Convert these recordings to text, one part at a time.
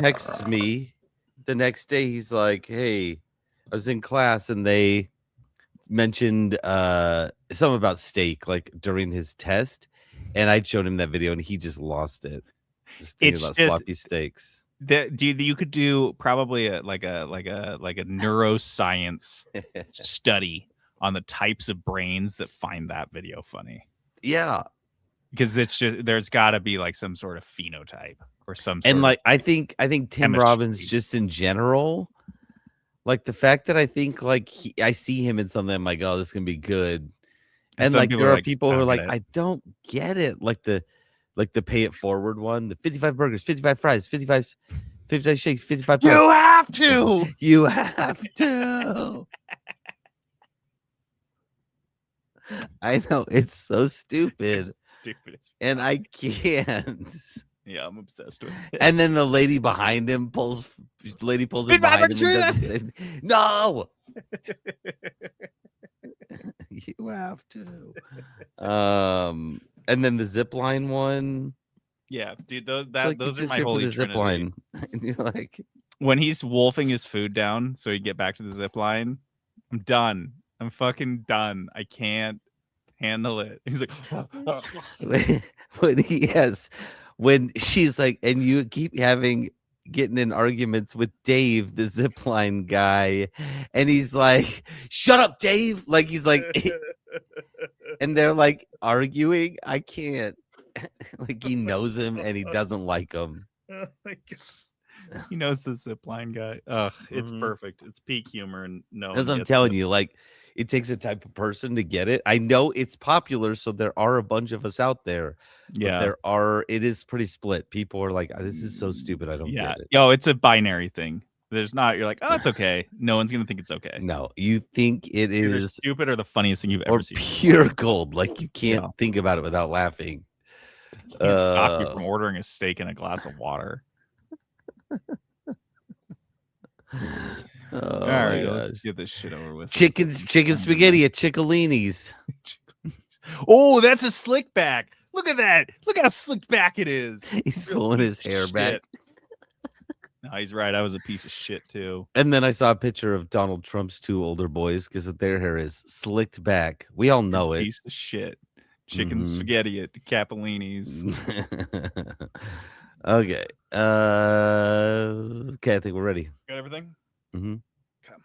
texts me the next day. He's like, "Hey, I was in class and they mentioned something about steak like during his test, and I'd shown him that video and he just lost it. Just thinking It's about just sloppy steaks. you could do probably a neuroscience study on the types of brains that find that video funny. Yeah. Because it's just there's got to be like some sort of phenotype or some sort And like of I think Tim chemistry. Robbins just in general, like the fact that I think like I see him in something, I'm like, oh, this is gonna be good. And some like people there are are like, people "I who are don't get like, it." I don't get it. Like the pay it forward one, the 55 burgers, 55 fries, 55 shakes, 55 pies. You have to. You have to. I know it's so stupid. It's stupid. And I can't. Yeah, I'm obsessed with it. And then the lady behind him pulls in behind him and does the same thing. No. You have to. And then the zip line one. Yeah, dude, Those those are my here for holy the zip trinity. line. And you're like, when he's wolfing his food down so he get back to the zip line, I'm done. I'm fucking done. I can't handle it. He's like, when she's like, and you keep getting in arguments with Dave, the zipline guy, and he's like, shut up, Dave. Like he's like, and they're like arguing. I can't. Like he knows him and he doesn't like him. oh my God. He knows the zipline guy. Ugh, it's Mhm. perfect. It's peak humor, and no. As I'm telling you, like it takes a type of person to get it. I know it's popular, so there are a bunch of us out there. Yeah, But it is pretty split. People are like, this is so stupid. I don't get it. Yo, it's a binary thing. There's not. You're like, oh, it's okay. No one's gonna think it's okay. No, you think it Either is stupid or the funniest thing you've or ever seen. pure gold. Like you can't think about it without laughing. Can't stop you from ordering a steak and a glass of water. All right, let's get this shit over with. Chicken spaghetti at Ciccolini's. Oh, that's a slick back. Look at that. Look how slick back it is. He's pulling his hair back. No, he's right. I was a piece of shit too. And then I saw a picture of Donald Trump's two older boys because their hair is slicked back. We all know it. Piece of shit. Chicken spaghetti at Capolini's. Okay. Okay, I think we're ready. Got everything? Mm-hmm. Okay.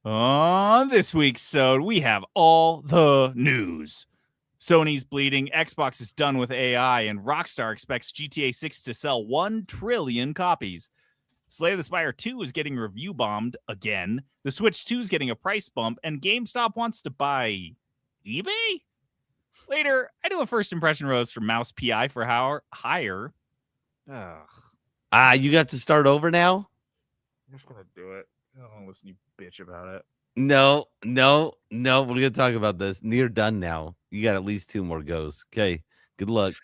On this week's episode, we have all the news. Sony's bleeding, Xbox is done with AI, and Rockstar expects GTA 6 to sell 1 trillion copies. Slay the Spire 2 is getting review bombed again. The Switch 2 is getting a price bump, and GameStop wants to buy eBay? Later, I do a first impression roast for Mouse PI for hire. You got to start over now? I'm just going to do it. I don't want to listen to you bitch about it. No. We're going to talk about this. Near done now. You got at least 2 more goes. Okay. Good luck.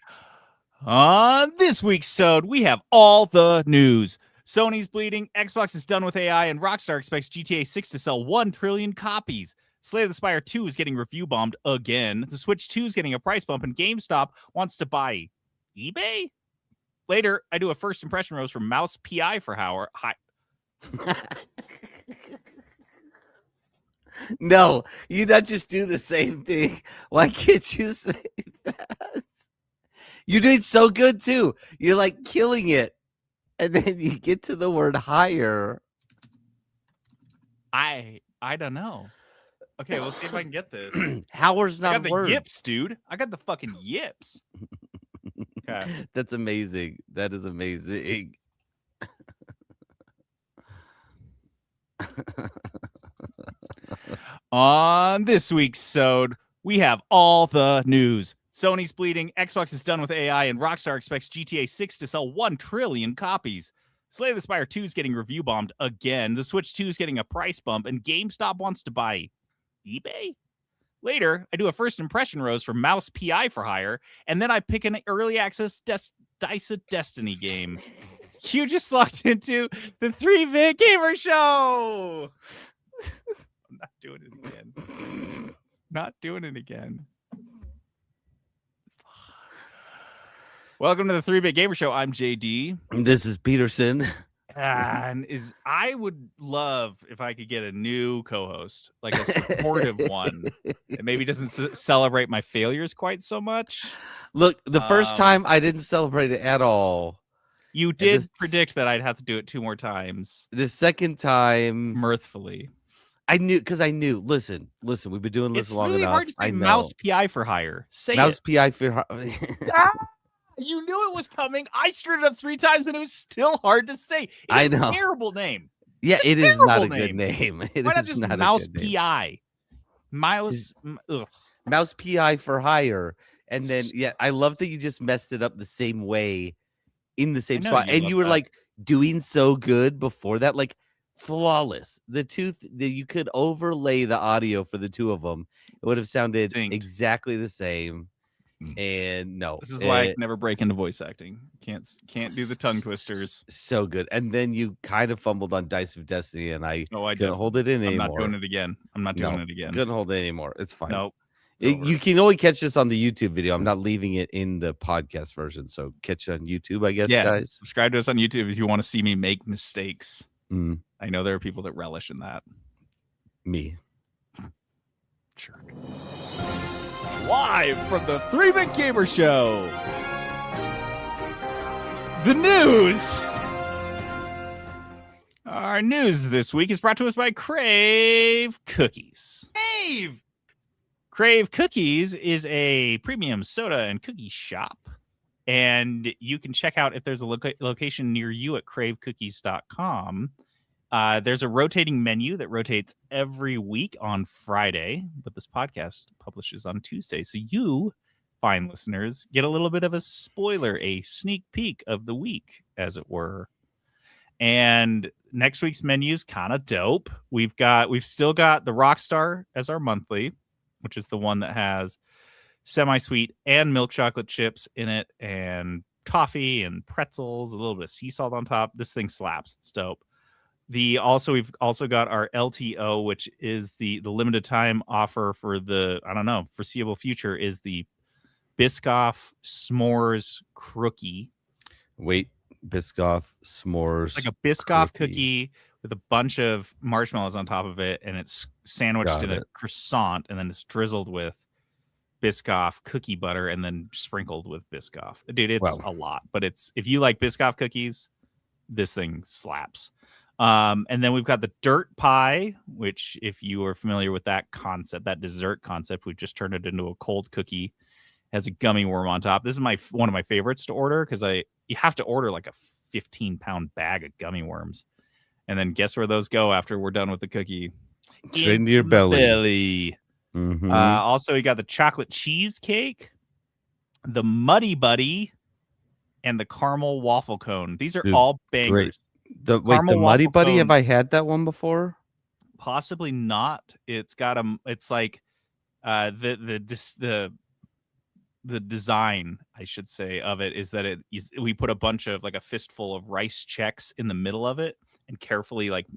On this week's episode, we have all the news. Sony's bleeding, Xbox is done with AI, and Rockstar expects GTA 6 to sell 1 trillion copies. Slay the Spire 2 is getting review bombed again. The Switch 2 is getting a price bump, and GameStop wants to buy eBay? Later, I do a first impression roast from Mouse PI for hire. No, you not just do the same thing. Why can't you say that? You're doing so good too. You're like killing it. And then you get to the word higher. I don't know. Okay, we'll see if I can get this. Hower's not I got a word. The yips, dude. I got the fucking yips. Okay. That's amazing. That is amazing. On this week's episode, we have all the news. Sony's bleeding, Xbox is done with AI, and Rockstar expects GTA 6 to sell 1 trillion copies. Slay the Spire 2 is getting review bombed again. The Switch 2 is getting a price bump, and GameStop wants to buy eBay? Later, I do a first impression roast for Mouse PI for hire, and then I pick an early access Dice of Destiny game. You just logged into the 3-Bit Gamer Show! I'm not doing it again. Not doing it again. Welcome to the 3-Bit Gamer Show. I'm JD. This is Peterson. And I would love if I could get a new co-host, like a supportive one that maybe doesn't celebrate my failures quite so much. Look, the first time I didn't celebrate it at all. You did predict that I'd have to do it 2 more times. The second time, mirthfully, I knew because I knew. Listen, we've been doing this long enough. It's really hard to say mouse PI for hire. Say mouse it. PI for hire. You knew it was coming. I screwed it up 3 times, and it was still hard to say. I know. A terrible name. Yeah, it is not a good name. Why not just mouse PI? Mouse PI for hire. And then, I love that you just messed it up the same way in the same spot. And you were like doing so good before that, like flawless. You could overlay the audio for the 2 of them. It would have sounded exactly the same. And no, this is why I can never break into voice acting. Can't do the tongue twisters. So good. And then you kind of fumbled on Dice of Destiny, and I couldn't hold it in anymore. I'm not doing it again. Couldn't hold it anymore. It's fine. Nope. You can only catch this on the YouTube video. I'm not leaving it in the podcast version, so catch it on YouTube, I guess. Guys, subscribe to us on YouTube if you want to see me make mistakes. I know there are people that relish in that. Me. Jerk. Live from the 3-Bit Gamer Show. The news. Our news this week is brought to us by Crave Cookies. Crave Cookies is a premium soda and cookie shop. And you can check out if there's a location near you at cravecookies.com. There's a rotating menu that rotates every week on Friday, but this podcast publishes on Tuesday. So you, fine listeners, get a little bit of a spoiler, a sneak peek of the week, as it were. And next week's menu is kind of dope. We've still got the Rockstar as our monthly, which is the one that has semi-sweet and milk chocolate chips in it, and coffee and pretzels, a little bit of sea salt on top. This thing slaps. It's dope. We've also got our LTO, which is the limited time offer for the foreseeable future, is the Biscoff S'mores Crookie. Wait, Biscoff S'mores, like a Biscoff cookie with a bunch of marshmallows on top of it, and it's sandwiched in a croissant, and then it's drizzled with Biscoff cookie butter, and then sprinkled with Biscoff. Dude, it's a lot, but if you like Biscoff cookies, this thing slaps. And then we've got the dirt pie, which, if you are familiar with that concept, that dessert concept, we've just turned it into a cold cookie. Has a gummy worm on top. This is one of my favorites to order, because you have to order like a 15-pound bag of gummy worms, and then guess where those go after we're done with the cookie? Straight into your belly. Mm-hmm. Also, you got the chocolate cheesecake, the Muddy Buddy, and the caramel waffle cone. These are all bangers. Great. The Muddy Buddy, cone, have I had that one before? Possibly not. It's got it's like the design, I should say, of it is that we put a bunch of, like, a fistful of rice checks in the middle of it and carefully, like,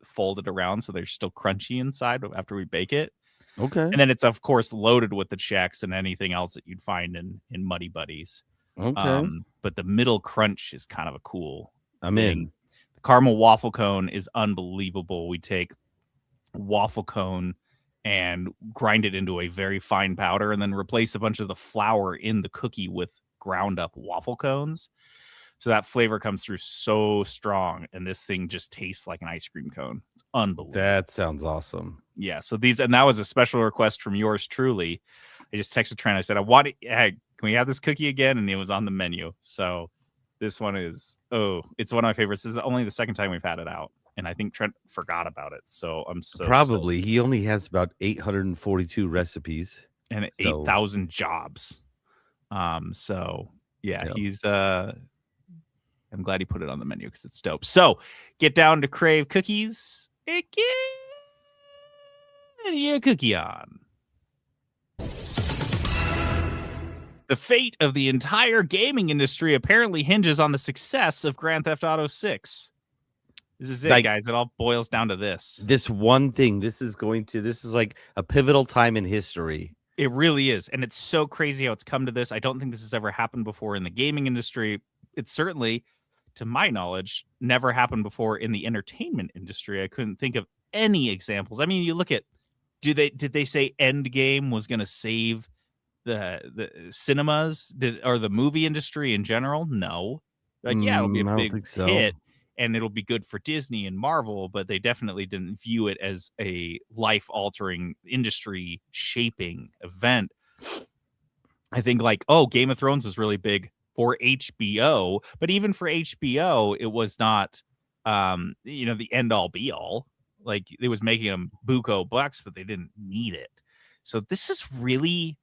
fold it around so they're still crunchy inside after we bake it. Okay. And then it's, of course, loaded with the checks and anything else that you'd find in Muddy Buddies. Okay. But the middle crunch is kind of a cool thing. The caramel waffle cone is unbelievable. We take waffle cone and grind it into a very fine powder, and then replace a bunch of the flour in the cookie with ground up waffle cones. So that flavor comes through so strong, and this thing just tastes like an ice cream cone. It's unbelievable. That sounds awesome. Yeah. So that was a special request from yours truly. I just texted Trent. I said, hey, can we have this cookie again? And it was on the menu. So this one is, it's one of my favorites. This is only the second time we've had it out, and I think Trent forgot about it. So I'm probably he only has about 842 recipes and 8,000 jobs. So yeah, he's I'm glad he put it on the menu because it's dope. So get down to Crave Cookies and get your cookie on. The fate of the entire gaming industry apparently hinges on the success of Grand Theft Auto 6. This is it, guys. It all boils down to this. This one thing. This is like a pivotal time in history. It really is. And it's so crazy how it's come to this. I don't think this has ever happened before in the gaming industry. It's certainly, to my knowledge, never happened before in the entertainment industry. I couldn't think of any examples. I mean, you look at, did they say Endgame was going to save the cinemas or the movie industry in general? No. Like, yeah, it'll be a I don't big think so. hit and it'll be good for Disney and Marvel, but they definitely didn't view it as a life-altering, industry-shaping event. I think like, oh, Game of Thrones was really big for HBO, but even for HBO, it was not the end all be all. Like it was making them buco bucks, but they didn't need it. So this is really,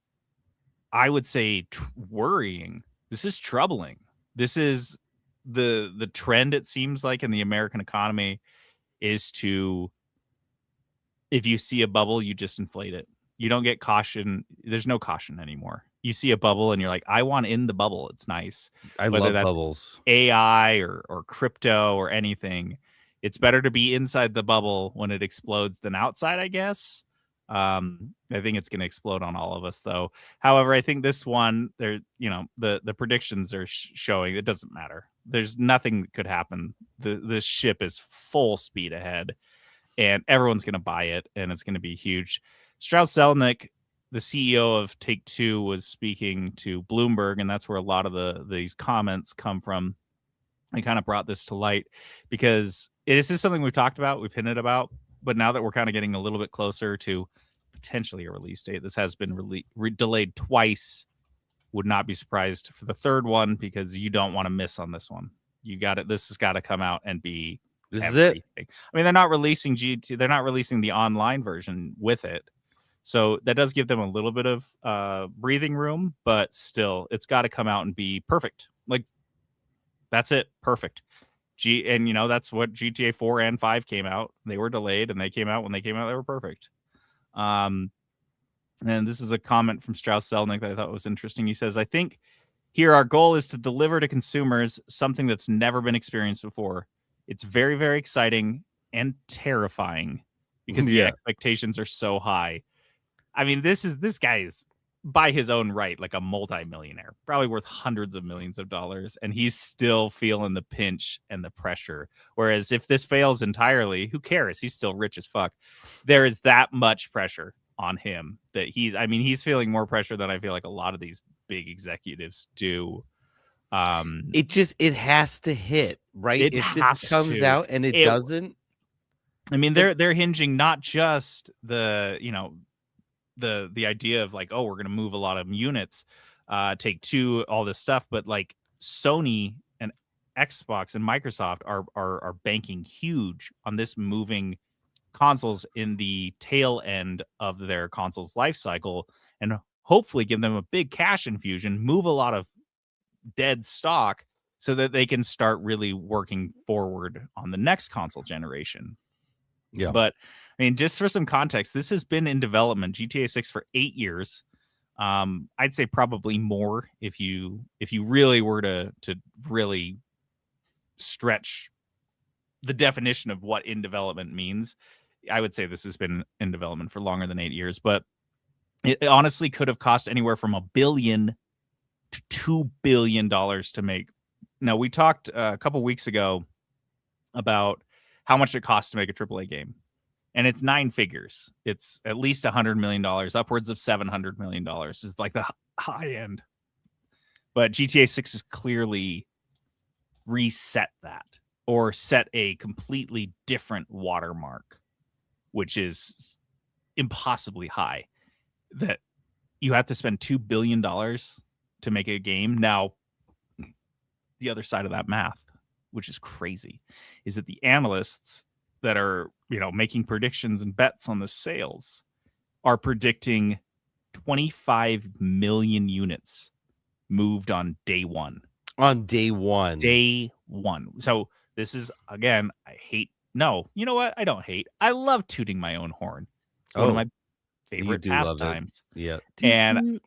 I would say, worrying. This is troubling. This is the trend, it seems like, in the American economy is to, if you see a bubble, you just inflate it. You don't get caution. There's no caution anymore. You see a bubble and you're like, I want in the bubble. It's nice. I Whether love that's bubbles. AI or crypto or anything, it's better to be inside the bubble when it explodes than outside, I guess. I think it's going to explode on all of us, though. However, I think this one, the predictions are showing it doesn't matter. There's nothing that could happen. This ship is full speed ahead, and everyone's going to buy it, and it's going to be huge. Strauss Zelnick, the CEO of Take-Two, was speaking to Bloomberg, and that's where a lot of these comments come from. I kind of brought this to light because this is something we've talked about, we've hinted about, but now that we're kind of getting a little bit closer to potentially a release date, this has been delayed twice. Would not be surprised for the third one because you don't want to miss on this one. You got it. This has got to come out and be This everything. is it. I mean, they're not releasing GT. They're not releasing the online version with it. So that does give them a little bit of breathing room, but still, it's got to come out and be perfect. Like, that's it. Perfect. That's what GTA 4 and 5 came out. They were delayed, and they came out when they came out. They were perfect. And this is a comment from Strauss Zelnick that I thought was interesting. He says, I think here our goal is to deliver to consumers something that's never been experienced before. It's very, very exciting and terrifying because the expectations are so high. I mean, this guy is, by his own right, like a multimillionaire, probably worth hundreds of millions of dollars, and he's still feeling the pinch and the pressure. Whereas if this fails entirely, who cares? He's still rich as fuck. There is that much pressure on him that he's feeling more pressure than I feel like a lot of these big executives do. It has to hit, right? If this comes out and it doesn't, I mean, they're hinging not just the idea of like, oh, we're going to move a lot of units, Take-Two, all this stuff, but like Sony and Xbox and Microsoft are banking huge on this moving consoles in the tail end of their consoles life cycle and hopefully give them a big cash infusion, move a lot of dead stock so that they can start really working forward on the next console generation. Yeah. But I mean, just for some context, this has been in development, GTA 6, for 8 years. I'd say probably more if you really were to really stretch the definition of what in development means. I would say this has been in development for longer than 8 years, but it honestly could have cost anywhere from $1 billion to $2 billion to make. Now, we talked a couple weeks ago about how much it costs to make a AAA game. And it's 9 figures. It's at least $100 million, upwards of $700 million is like the high end. But GTA 6 has clearly reset that or set a completely different watermark, which is impossibly high. That you have to spend $2 billion to make a game. Now, the other side of that math, which is crazy, is that the analysts that are, making predictions and bets on the sales are predicting 25 million units moved on day one. On day one. Day one. So this is, again, you know what? I don't hate. I love tooting my own horn. It's one of my favorite pastimes. Yeah. And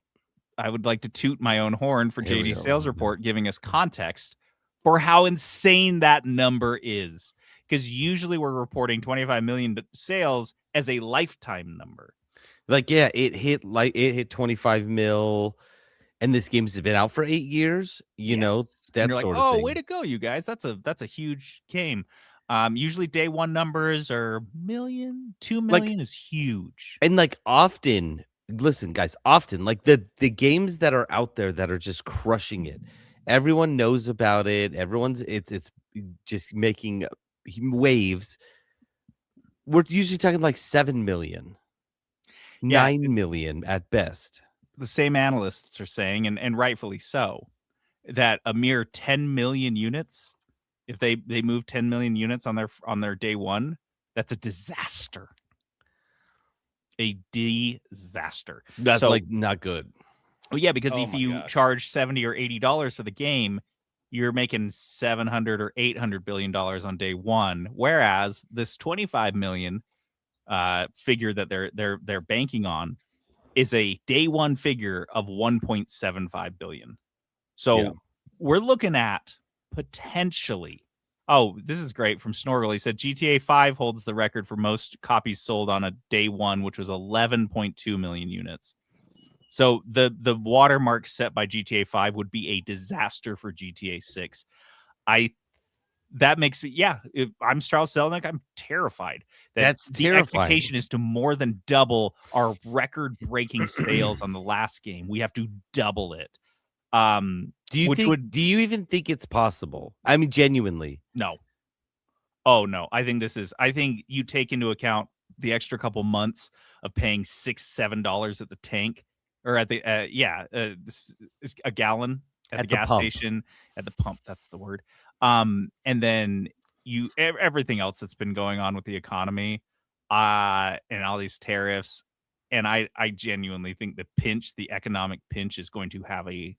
I would like to toot my own horn for JD Sales Report, giving us context for how insane that number is. Because usually we're reporting 25 million sales as a lifetime number. Like, yeah, it hit 25 mil, and this game's been out for 8 years, Yes. And that you're like, sort of oh, way thing. to go, you guys. That's a huge game. Usually day one numbers are million, 2 million Like, is huge. and like often, listen, guys, often like the games that are out there that are just crushing it. Everyone knows about it. It's just making waves. We're usually talking like 7 million, Yeah, 9 million at best. the same analysts are saying, and rightfully so, that a mere 10 million units, if they move 10 million units on their day one, that's a disaster. A disaster. That's So, like not good. well, yeah, because Oh if my you gosh. charge $70 or $80 for the game, you're making 700 or 800 billion dollars on day one. Whereas this 25 million figure that they're banking on is a day one figure of 1.75 billion. Yeah. So we're looking at potentially. Oh, this is great from Snorgle. He said GTA 5 holds the record for most copies sold on a day one, which was 11.2 million units. So the watermark set by GTA 5 would be a disaster for GTA 6. That makes me, yeah, if I'm Strauss Zelnick, I'm terrified that That's the terrifying. expectation is to more than double our record-breaking sales on the last game. We have to double it. Which would Do you even think it's possible? I mean, genuinely. no. Oh no. I think you take into account the extra couple months of paying $6-7 at the tank or at the a gallon at the At the gas pump. station, at the pump, that's the word. And then everything else that's been going on with the economy, and all these tariffs, and I genuinely think the economic pinch is going to have a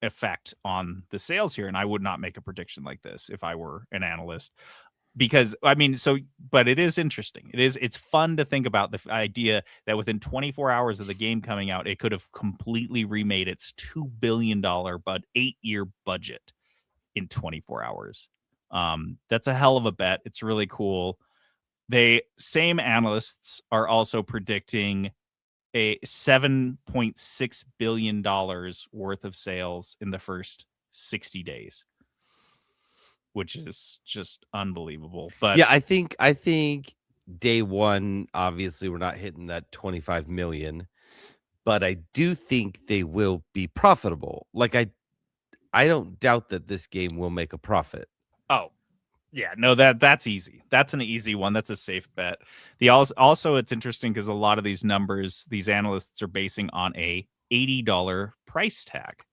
effect on the sales here, and I would not make a prediction like this if I were an analyst. Because I mean, but it is interesting. It's fun to think about the idea that within 24 hours of the game coming out, it could have completely remade its $2 billion but 8-year budget in 24 hours. That's a hell of a bet. It's really cool. Same analysts are also predicting a $7.6 billion worth of sales in the first 60 days, which is just unbelievable. But Yeah, I think day one, obviously, we're not hitting that 25 million, but I do think they will be profitable. Like I don't doubt that this game will make a profit. oh, yeah, no, that's easy. That's an easy one. That's a safe bet. Also it's interesting because a lot of these numbers, these analysts are basing on a $80 price tag,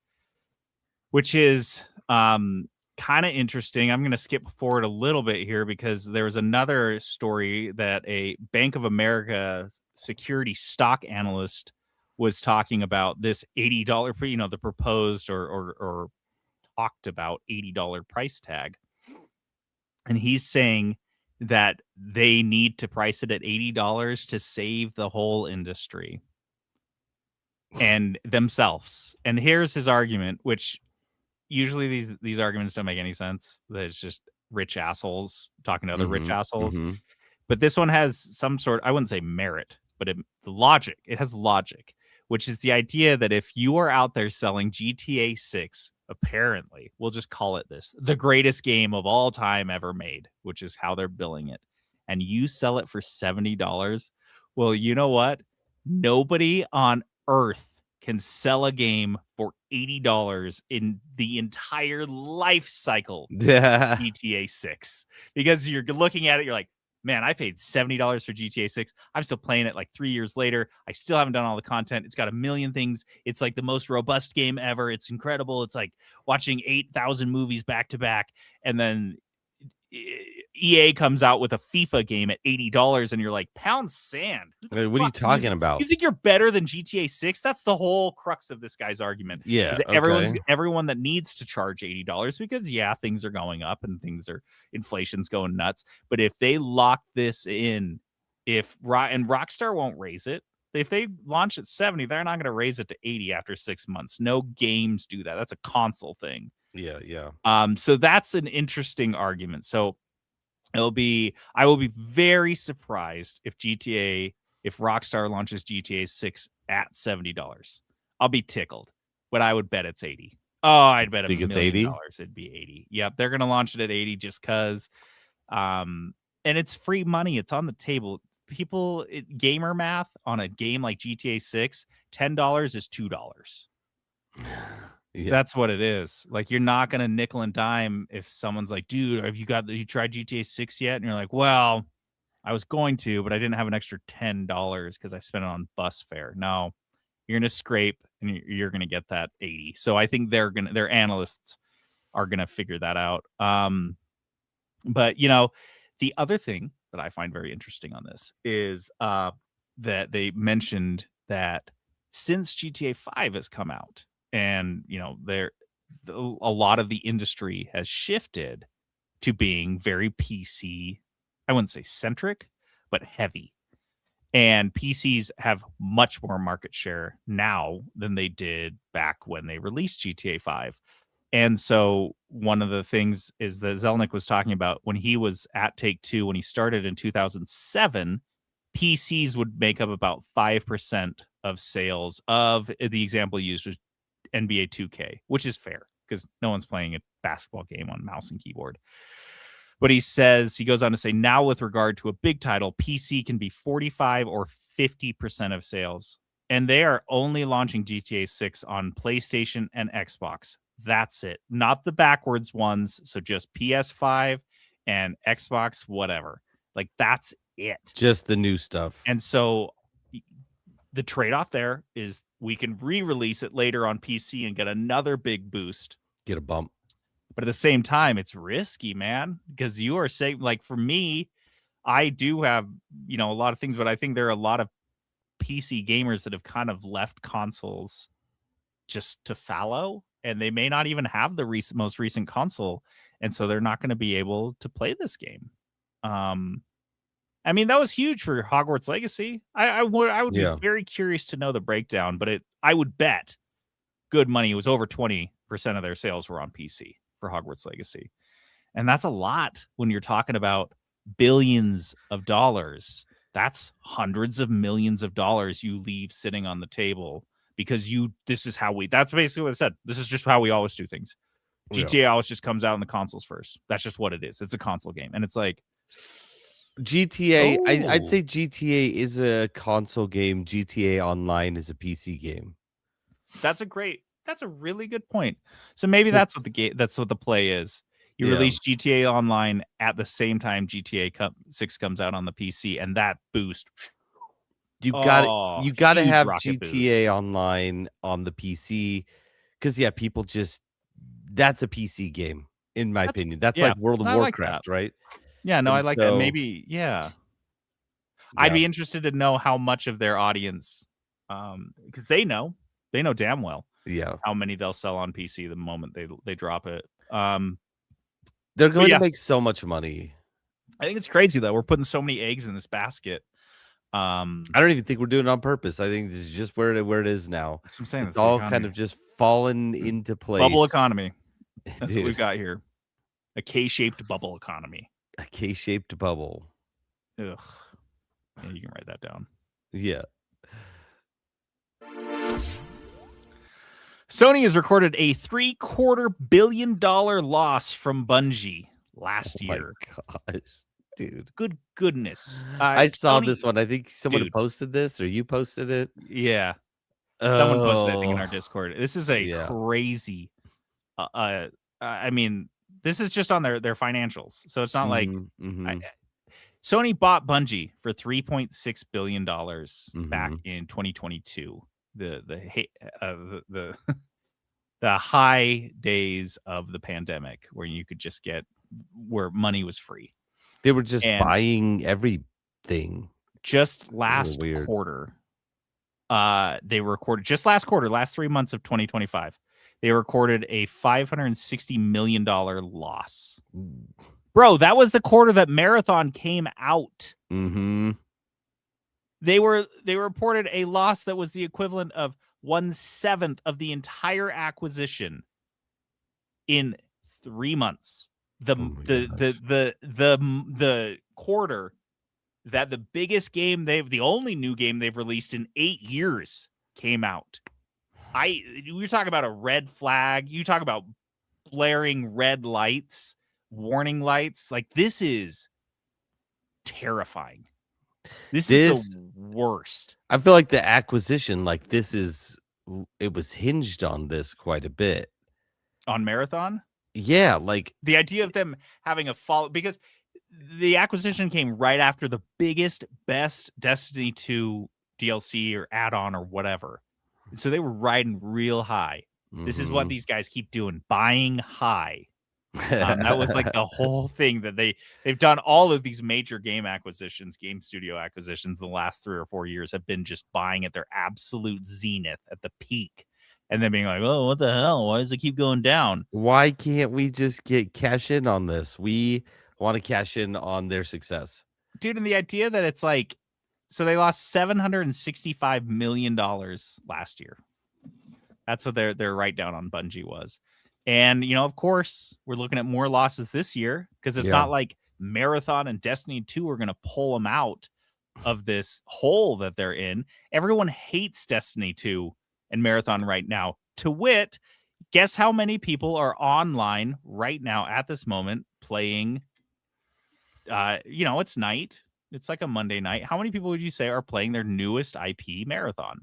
which is kind of interesting. I'm going to skip forward a little bit here because there was another story that a Bank of America security stock analyst was talking about this $80, the proposed or talked about $80 price tag. And he's saying that they need to price it at $80 to save the whole industry and themselves. And here's his argument, which usually these arguments don't make any sense. That it's just rich assholes talking to other rich Mhm, assholes. mhm. But this one has some sort, I wouldn't say merit, but logic. It has logic, which is the idea that if you are out there selling GTA 6, apparently, we'll just call it this, the greatest game of all time ever made, which is how they're billing it, and you sell it for $70, well, you know what? Nobody on earth can sell a game for $80 in the entire life cycle Yeah. GTA 6, because you're looking at it, you're like, man, I paid $70 for GTA 6. I'm still playing it like 3 years later. I still haven't done all the content. It's got a million things. It's like the most robust game ever. It's incredible. It's like watching 8,000 movies back to back. And then EA comes out with a FIFA game at $80 and you're like, pound sand. Who the What are you fuck do you talking think? about? You think you're better than GTA 6? That's the whole crux of this guy's argument. Yeah, Is that okay. everyone that needs to charge $80 because things are going up and inflation's going nuts. But if they lock this in, and Rockstar won't raise it. If they launch at 70, they're not going to raise it to 80 after 6 months. No games do that. That's a console thing. Yeah, yeah. So that's an interesting argument. So I will be very surprised if GTA if Rockstar launches GTA 6 at $70. I'll be tickled, but I would bet it's 80. Oh, I'd bet Think $1 it's million 80? it'd be 80. Yep, they're gonna launch it at 80 just because. And it's free money. It's on the table. People, gamer math on a game like GTA 6, $10 is $2. Yeah. That's what it is. Like, you're not gonna nickel and dime if someone's like, dude, have you tried GTA 6 yet? And you're like, well, I was going to, but I didn't have an extra $10 because I spent it on bus fare. No, you're gonna scrape and you're gonna get that 80. So I think their analysts are gonna figure that out. But the other thing that I find very interesting on this is that they mentioned that since GTA 5 has come out, and a lot of the industry has shifted to being very PC, I wouldn't say centric, but heavy. And PCs have much more market share now than they did back when they released GTA 5. And so one of the things is that Zelnick was talking about when he was at Take-Two, when he started in 2007, PCs would make up about 5% of sales of, the example used was NBA 2K, which is fair because no one's playing a basketball game on mouse and keyboard. But he goes on to say, now with regard to a big title, PC can be 45 or 50% of sales. And they are only launching GTA 6 on PlayStation and Xbox. That's it. Not the backwards ones. So just PS5 and Xbox, whatever. Like, that's it. Just the new stuff. And so the trade-off there is we can re-release it later on PC and get another big boost. Get a bump. But at the same time, it's risky, man, because you are saying, like, for me, I do have, a lot of things, but I think there are a lot of PC gamers that have kind of left consoles just to fallow, and they may not even have the most recent console, and so they're not going to be able to play this game. I mean, that was huge for Hogwarts Legacy. I would be very curious to know the breakdown, but I would bet good money it was over 20% of their sales were on PC for Hogwarts Legacy. And that's a lot when you're talking about billions of dollars. That's hundreds of millions of dollars you leave sitting on the table because that's basically what it said. This is just how we always do things. GTA always just comes out on the consoles first. That's just what it is. It's a console game. And it's like GTA, I'd say GTA is a console game. GTA Online is a PC game. That's a really good point. So maybe that's what the play is. You release GTA Online at the same time GTA 6 comes out on the PC, and that boost. You got to have GTA Online on the PC because people that's a PC game in my opinion. That's like World of Warcraft, right? Yeah, no, I like that. Maybe, I'd be interested to know how much of their audience, because they know damn well, how many they'll sell on PC the moment they drop it. They're going to make so much money. I think it's crazy though. We're putting so many eggs in this basket. I don't even think we're doing it on purpose. I think this is just where it is now. That's what I'm saying. It's all kind of just fallen into place. Bubble economy. That's what we've got here. A K-shaped bubble economy. A K-shaped bubble. Ugh. Yeah, you can write that down. Yeah. Sony has recorded a $750 million loss from Bungie last year. Oh my gosh, dude. Good goodness. I saw this one. I think someone posted this or you posted it. Yeah. Someone posted it, I think, in our Discord. This is a crazy I mean, this is just on their financials. So it's not like Sony bought Bungie for $3.6 billion back in 2022. The high days of the pandemic where you could just where money was free. They were just buying everything. Just last quarter, they recorded last 3 months of 2025. They recorded a $560 million loss. Bro, that was the quarter that Marathon came out. Mm-hmm. They reported a loss that was the equivalent of 1/7 of the entire acquisition in 3 months. The quarter that the biggest game the only new game they've released in 8 years came out. You're talking about a red flag. You talk about blaring red lights, warning lights. Like, this is terrifying. This is the worst. I feel like the acquisition, like it was hinged on this quite a bit. On Marathon? Yeah, like the idea of them having a follow, because the acquisition came right after the biggest, best Destiny 2 DLC or add-on or whatever. So they were riding real high. This is what these guys keep doing, buying high. That was like the whole thing that they've done. All of these major game studio acquisitions in the last 3 or 4 years have been just buying at their absolute zenith, at the peak, and then being like, oh, what the hell? Why does it keep going down? Why can't we just cash in on this? We want to cash in on their success. Dude, and the idea that it's like, so they lost $765 million last year. That's what their write down on Bungie was. And, of course, we're looking at more losses this year, because it's not like Marathon and Destiny 2 are going to pull them out of this hole that they're in. Everyone hates Destiny 2 and Marathon right now. To wit, guess how many people are online right now at this moment playing? It's night. It's like a Monday night. How many people would you say are playing their newest IP, Marathon,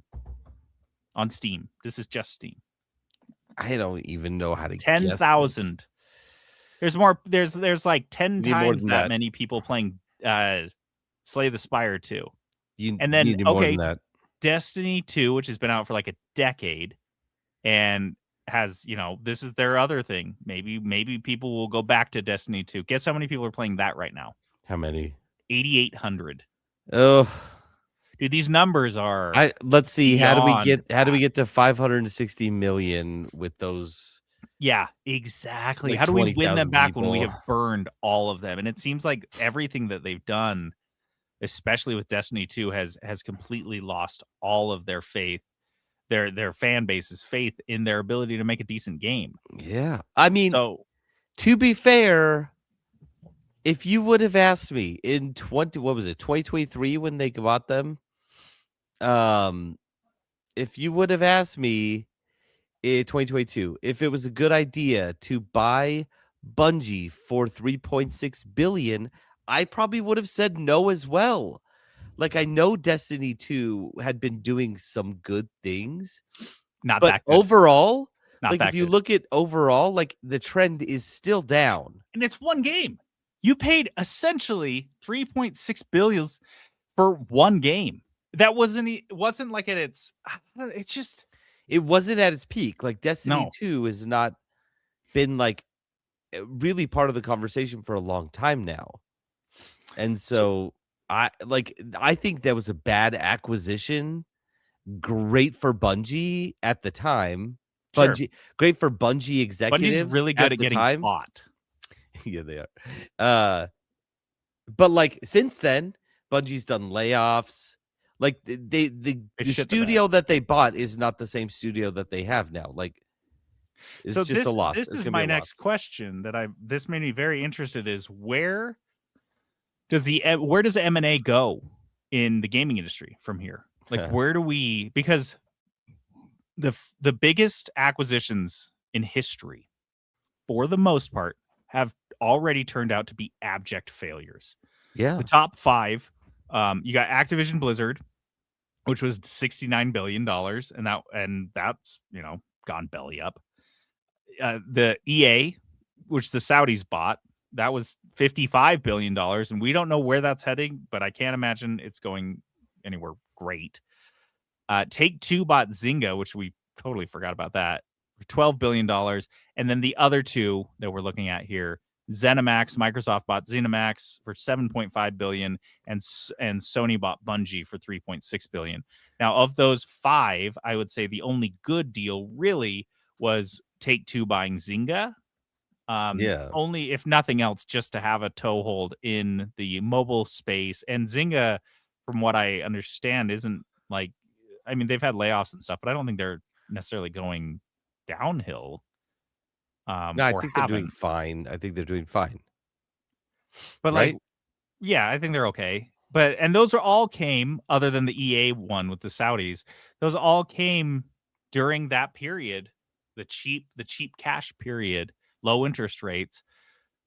on Steam? This is just Steam. I don't even know how to 10,000. There's more. There's like 10 times that many people playing Slay the Spire 2. And then Destiny 2, which has been out for like a decade, and has, this is their other thing. Maybe people will go back to Destiny 2. Guess how many people are playing that right now? How many? 8,800. Oh, dude, these numbers are. Let's see. How do we get to 560 million with those? Yeah, exactly. How do we win them back when we have burned all of them? And it seems like everything that they've done, especially with Destiny 2, has completely lost all of their faith, their fan base's faith in their ability to make a decent game. Yeah. I mean, to be fair, if you would have asked me in 2023 when they bought them, if you would have asked me in 2022 if it was a good idea to buy Bungie for 3.6 billion, I probably would have said no as well. Like, I know Destiny 2 had been doing some good things, but overall, like, if you look at overall, like, the trend is still down. And it's one game. You paid essentially 3.6 billion for one game. That wasn't like it's just, it wasn't at its peak. Like, Destiny 2 has not been like really part of the conversation for a long time now. And so I think that was a bad acquisition. Great for Bungie at the time. Great for Bungie executives. Bungie's really good at getting bought. Yeah, they are. But like, since then, Bungie's done layoffs. Like, the studio that they bought is not the same studio that they have now. Like, it's just a loss. This is my next question this made me very interested, is where does M&A go in the gaming industry from here? Like, where do we, because the biggest acquisitions in history, for the most part, have already turned out to be abject failures. Yeah. The top 5, you got Activision Blizzard, which was $69 billion, and that's, gone belly up. The EA, which the Saudis bought, that was $55 billion, and we don't know where that's heading, but I can't imagine it's going anywhere great. Take-Two bought Zynga, which we totally forgot about that, for $12 billion. And then the other two that we're looking at here, ZeniMax, Microsoft bought ZeniMax for $7.5 billion, and Sony bought Bungie for $3.6 billion. Now, of those 5, I would say the only good deal really was Take-Two buying Zynga. Only, if nothing else, just to have a toehold in the mobile space. And Zynga, from what I understand, isn't like, I mean, they've had layoffs and stuff, but I don't think they're necessarily going downhill. No, I think they're doing fine. But right? I think they're okay. and those are all came, other than the EA one with the Saudis, those all came during that period, the cheap cash period, low interest rates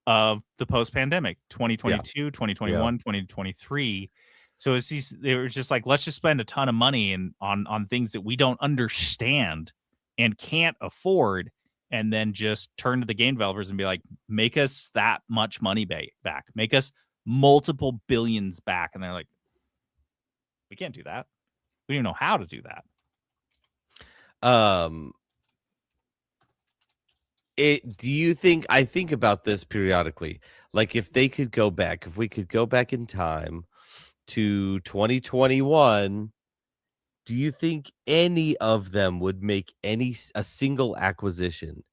of the post-pandemic, Yeah. 2022, 2021, 2023. So they were just like, let's just spend a ton of money on things that we don't understand and can't afford, and then just turn to the game developers and be like, make us that much money back, make us multiple billions back. And they're like, we can't do that. We don't even know how to do that. Do you think, I think about this periodically, like if they could go back, if we could go back in time to 2021, do you think any of them would make a single acquisition?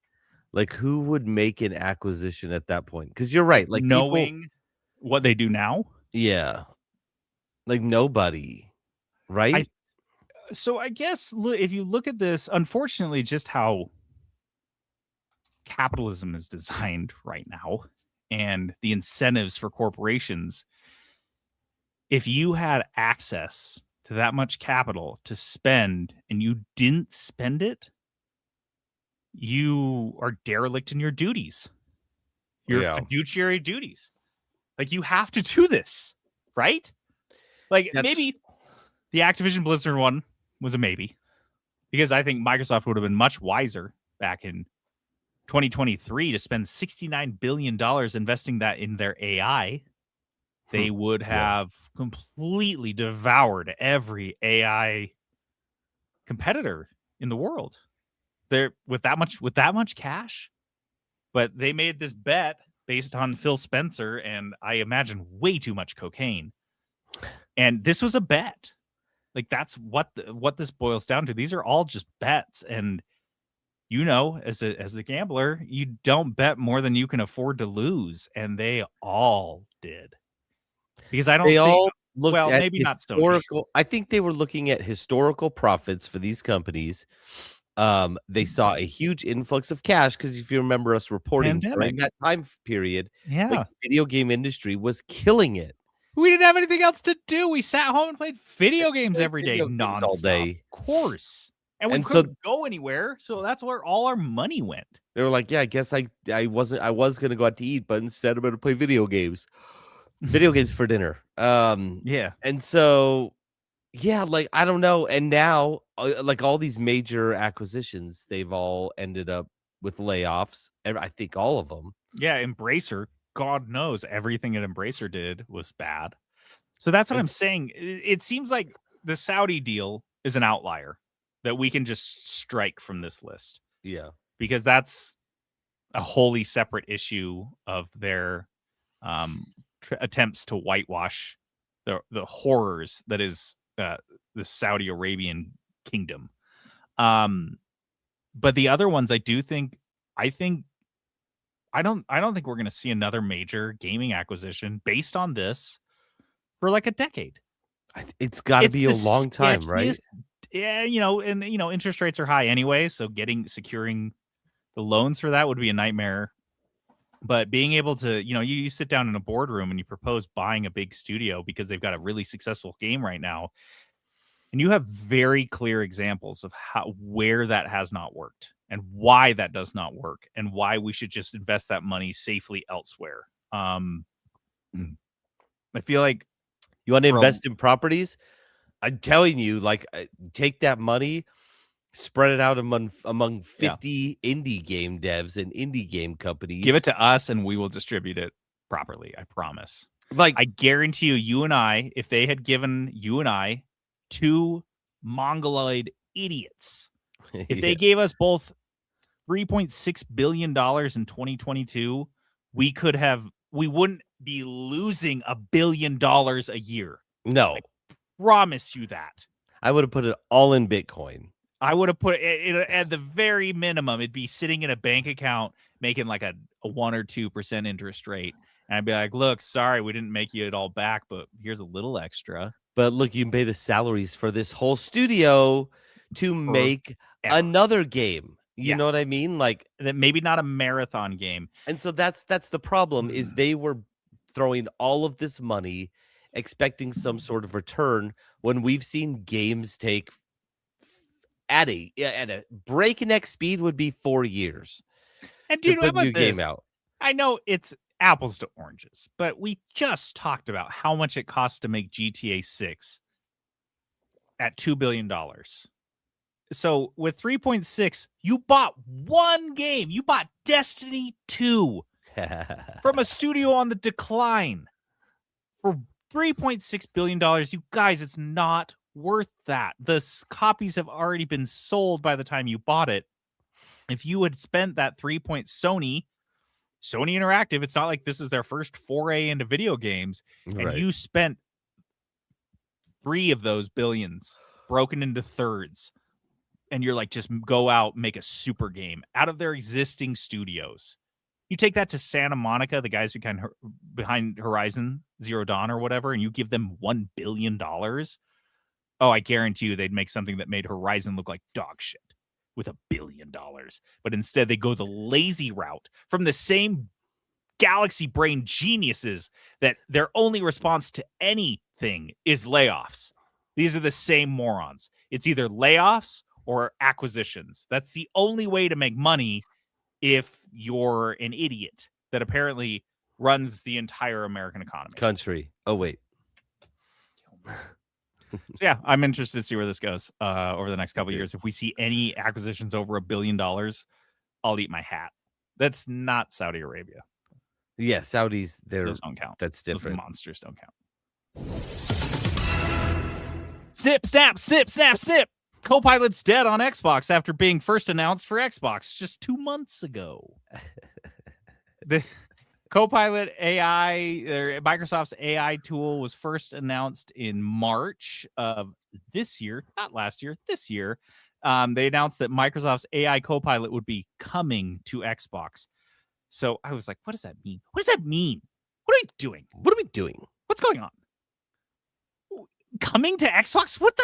Like who would make an acquisition at that point? Because you're right, like people, Knowing what they do now, yeah, like nobody, right? so I guess if you look at this, unfortunately, just how capitalism is designed right now and the incentives for corporations, if you had access to that much capital to spend and you didn't spend it, you are derelict in your duties, your Yeah. fiduciary duties. Like, you have to do this, right? Like, maybe the Activision Blizzard one was a maybe, because I think Microsoft would have been much wiser back in 2023 to spend $69 billion investing that in their AI. They would have completely devoured every AI competitor in the world. They're with that much cash, but they made this bet based on Phil Spencer and I imagine way too much cocaine. And this was a bet. Like, that's what this boils down to. These are all just bets, and as a gambler, you don't bet more than you can afford to lose, and they all did. Because I don't They think, all looked at maybe not Sony. historical, I think they were looking at historical profits for these companies. They saw a huge influx of cash because if you remember us reporting during that time period, like video game industry was killing it. We didn't have anything else to do. We sat home and played video games every day, nonstop. All day. Of course. And we couldn't go anywhere, so that's where all our money went. They were like, yeah, I guess I was going to go out to eat, but instead I'm going to play video games. Video games for dinner. Yeah. And so, yeah, like, I don't know. And now, like all these major acquisitions, they've all ended up with layoffs. I think all of them. Yeah, Embracer, God knows everything that Embracer did was bad. So that's what I'm saying. It seems like the Saudi deal is an outlier that we can just strike from this list. Yeah. Because that's a wholly separate issue of their attempts to whitewash the horrors that is the Saudi Arabian kingdom. But the other ones, I don't think we're going to see another major gaming acquisition based on this for like a decade. It's got to be a long time, right? Yeah, and interest rates are high anyway, so securing the loans for that would be a nightmare. But being able to, you sit down in a boardroom and you propose buying a big studio because they've got a really successful game right now, and you have very clear examples of where that has not worked and why that does not work and why we should just invest that money safely elsewhere. I feel like you want to invest in properties. I'm telling you, like, take that money, spread it out among 50 indie game devs and indie game companies. Give it to us and we will distribute it properly. I promise. Like, I guarantee you and I, if they had given you and I two mongoloid idiots, if they gave us both $3.6 billion in 2022, we wouldn't be losing $1 billion a year. No. I promise you that. I would have put it all in Bitcoin. I would have put it at the very minimum. It'd be sitting in a bank account making like a 1 or 2% interest rate. And I'd be like, look, sorry, we didn't make you it all back, but here's a little extra. But look, you can pay the salaries for this whole studio to make another game. You know what I mean? Like, that maybe not a marathon game. And so that's the problem is they were throwing all of this money expecting some sort of return when we've seen games take at a breakneck speed would be 4 years And to dude, how put a new about game this? out. I know it's apples to oranges, but we just talked about how much it costs to make GTA 6 at $2 billion. So with 3.6, you bought one game. You bought Destiny 2 from a studio on the decline for $3.6 billion. You guys, it's not worth that. The copies have already been sold by the time you bought it. If you had spent that Sony Interactive, it's not like this is their first foray into video games, and Right. you spent 3 of those billions broken into thirds, and you're like, just go out, make a super game out of their existing studios. You take that to Santa Monica, the guys who behind Horizon Zero Dawn or whatever, and you give them $1 billion. Oh, I guarantee you they'd make something that made Horizon look like dog shit with $1 billion. But instead they go the lazy route from the same galaxy brain geniuses that their only response to anything is layoffs. These are the same morons. It's either layoffs or acquisitions. That's the only way to make money if you're an idiot that apparently runs the entire American economy. Country. Oh, wait. So yeah, I'm interested to see where this goes over the next couple of years. If we see any acquisitions over $1 billion, I'll eat my hat. That's not Saudi Arabia. Yeah, Saudis, Those don't count. That's different. Those monsters don't count. Snip, snap, snip, snap, snip. Copilot's dead on Xbox after being first announced for Xbox just 2 months ago. The Copilot AI, or Microsoft's AI tool, was first announced in March of this year, not last year, this year. They announced that Microsoft's AI Copilot would be coming to Xbox. So I was like, what does that mean? What does that mean? What are we doing? What are we doing? What's going on? Coming to Xbox? What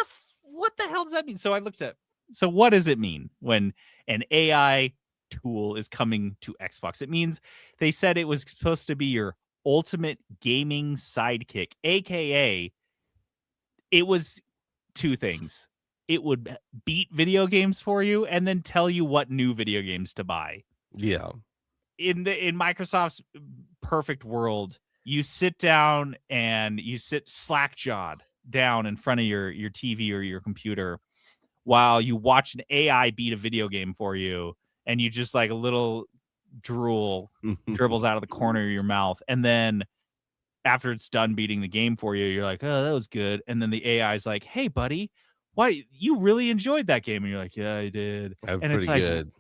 the hell does that mean? So I looked at, so what does it mean when an AI tool is coming to Xbox? It means they said it was supposed to be your ultimate gaming sidekick, aka it was 2 things. It would beat video games for you and then tell you what new video games to buy. Yeah. In Microsoft's perfect world, you sit down and you sit slack-jawed down in front of your TV or your computer while you watch an AI beat a video game for you, and you just like a little drool dribbles out of the corner of your mouth, and then after it's done beating the game for you, you're like, oh, that was good, and then the AI is like, hey buddy, why, you really enjoyed that game? And you're like, yeah, I did. I'm and it's pretty like, good.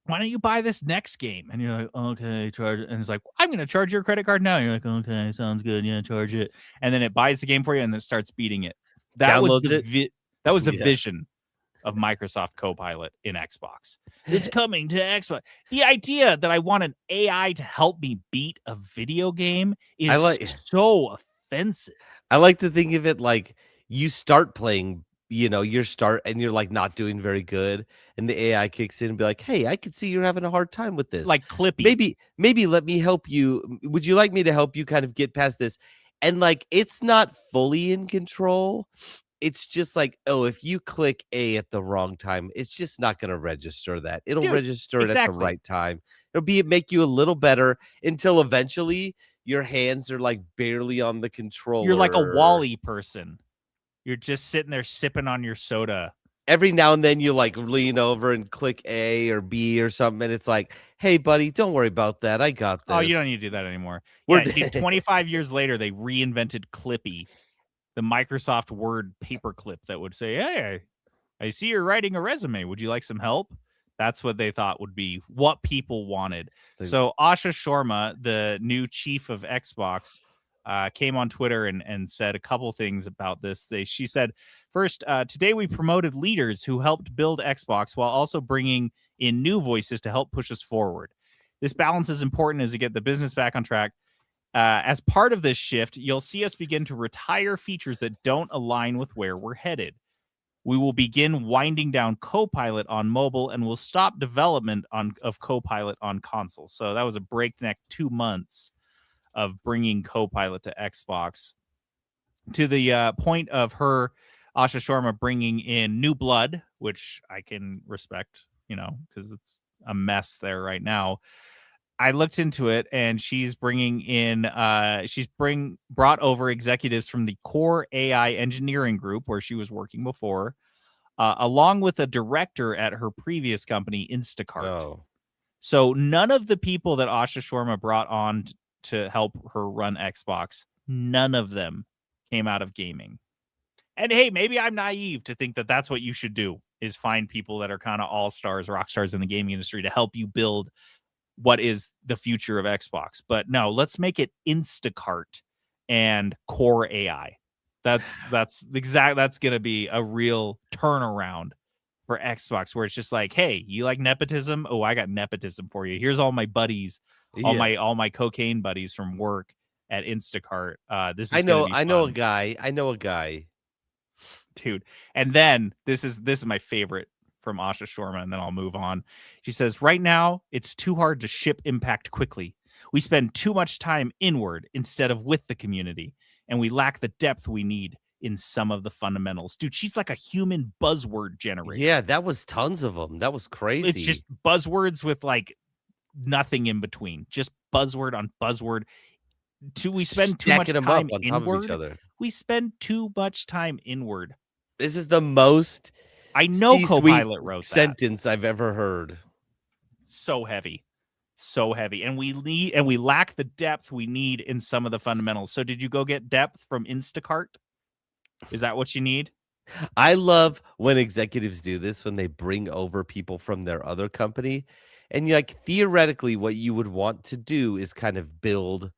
why don't you buy this next game? And you're like, okay, charge it. And it's like, I'm going to charge your credit card now. And you're like, okay, sounds good. Yeah, charge it. And then it buys the game for you and then starts beating it. That was Downloads it. That was the Yeah. vision of Microsoft Copilot in Xbox. It's coming to Xbox. The idea that I want an AI to help me beat a video game is so offensive. I like to think of it like you start playing, and you're like not doing very good, and the AI kicks in and be like, hey, I could see you're having a hard time with this. Like Clippy. Maybe let me help you. Would you like me to help you kind of get past this? And like, it's not fully in control. It's just like, oh, if you click A at the wrong time, it's just not going to register that. It'll register it at the right time. It'll make you a little better until eventually your hands are like barely on the controller. You're like a Wall-E person. You're just sitting there sipping on your soda. Every now and then you like lean over and click A or B or something, and it's like, hey, buddy, don't worry about that. I got this. Oh, you don't need to do that anymore. Yeah, 25 years later, they reinvented Clippy, the Microsoft Word paperclip that would say, hey, I see you're writing a resume. Would you like some help? That's what they thought would be what people wanted. So Asha Sharma, the new chief of Xbox, came on Twitter and said a couple things about this. She said, first, today we promoted leaders who helped build Xbox while also bringing in new voices to help push us forward. This balance is important as we get the business back on track. As part of this shift, you'll see us begin to retire features that don't align with where we're headed. We will begin winding down Copilot on mobile, and we'll stop development of Copilot on console. So that was a breakneck 2 months of bringing Copilot to Xbox. to the point of her, Asha Sharma, bringing in new blood, which I can respect, because it's a mess there right now. I looked into it, and she's bringing in brought over executives from the Core AI engineering group where she was working before, along with a director at her previous company, Instacart. Oh. So none of the people that Asha Sharma brought on to help her run Xbox, none of them came out of gaming. And hey, maybe I'm naive to think that that's what you should do, is find people that are kind of all-stars, rock stars in the gaming industry to help you build what is the future of Xbox. But no, let's make it Instacart and Core AI. That's going to be a real turnaround for Xbox, where it's just like, hey, you like nepotism? Oh, I got nepotism for you. Here's all my buddies, all my cocaine buddies from work at Instacart. This is I know a guy, dude. And then this is my favorite from Asha Sharma, and then I'll move on. She says, right now, it's too hard to ship impact quickly. We spend too much time inward instead of with the community, and we lack the depth we need in some of the fundamentals. Dude, she's like a human buzzword generator. Yeah, that was tons of them. That was crazy. It's just buzzwords with like nothing in between. Just buzzword on buzzword. We spend too much time on top inward. of each other. We spend too much time inward. This is the most I know Copilot wrote sentence I've ever heard. So heavy. And we lack the depth we need in some of the fundamentals. So did you go get depth from Instacart? Is that what you need? I love when executives do this, when they bring over people from their other company. And like theoretically, what you would want to do is kind of build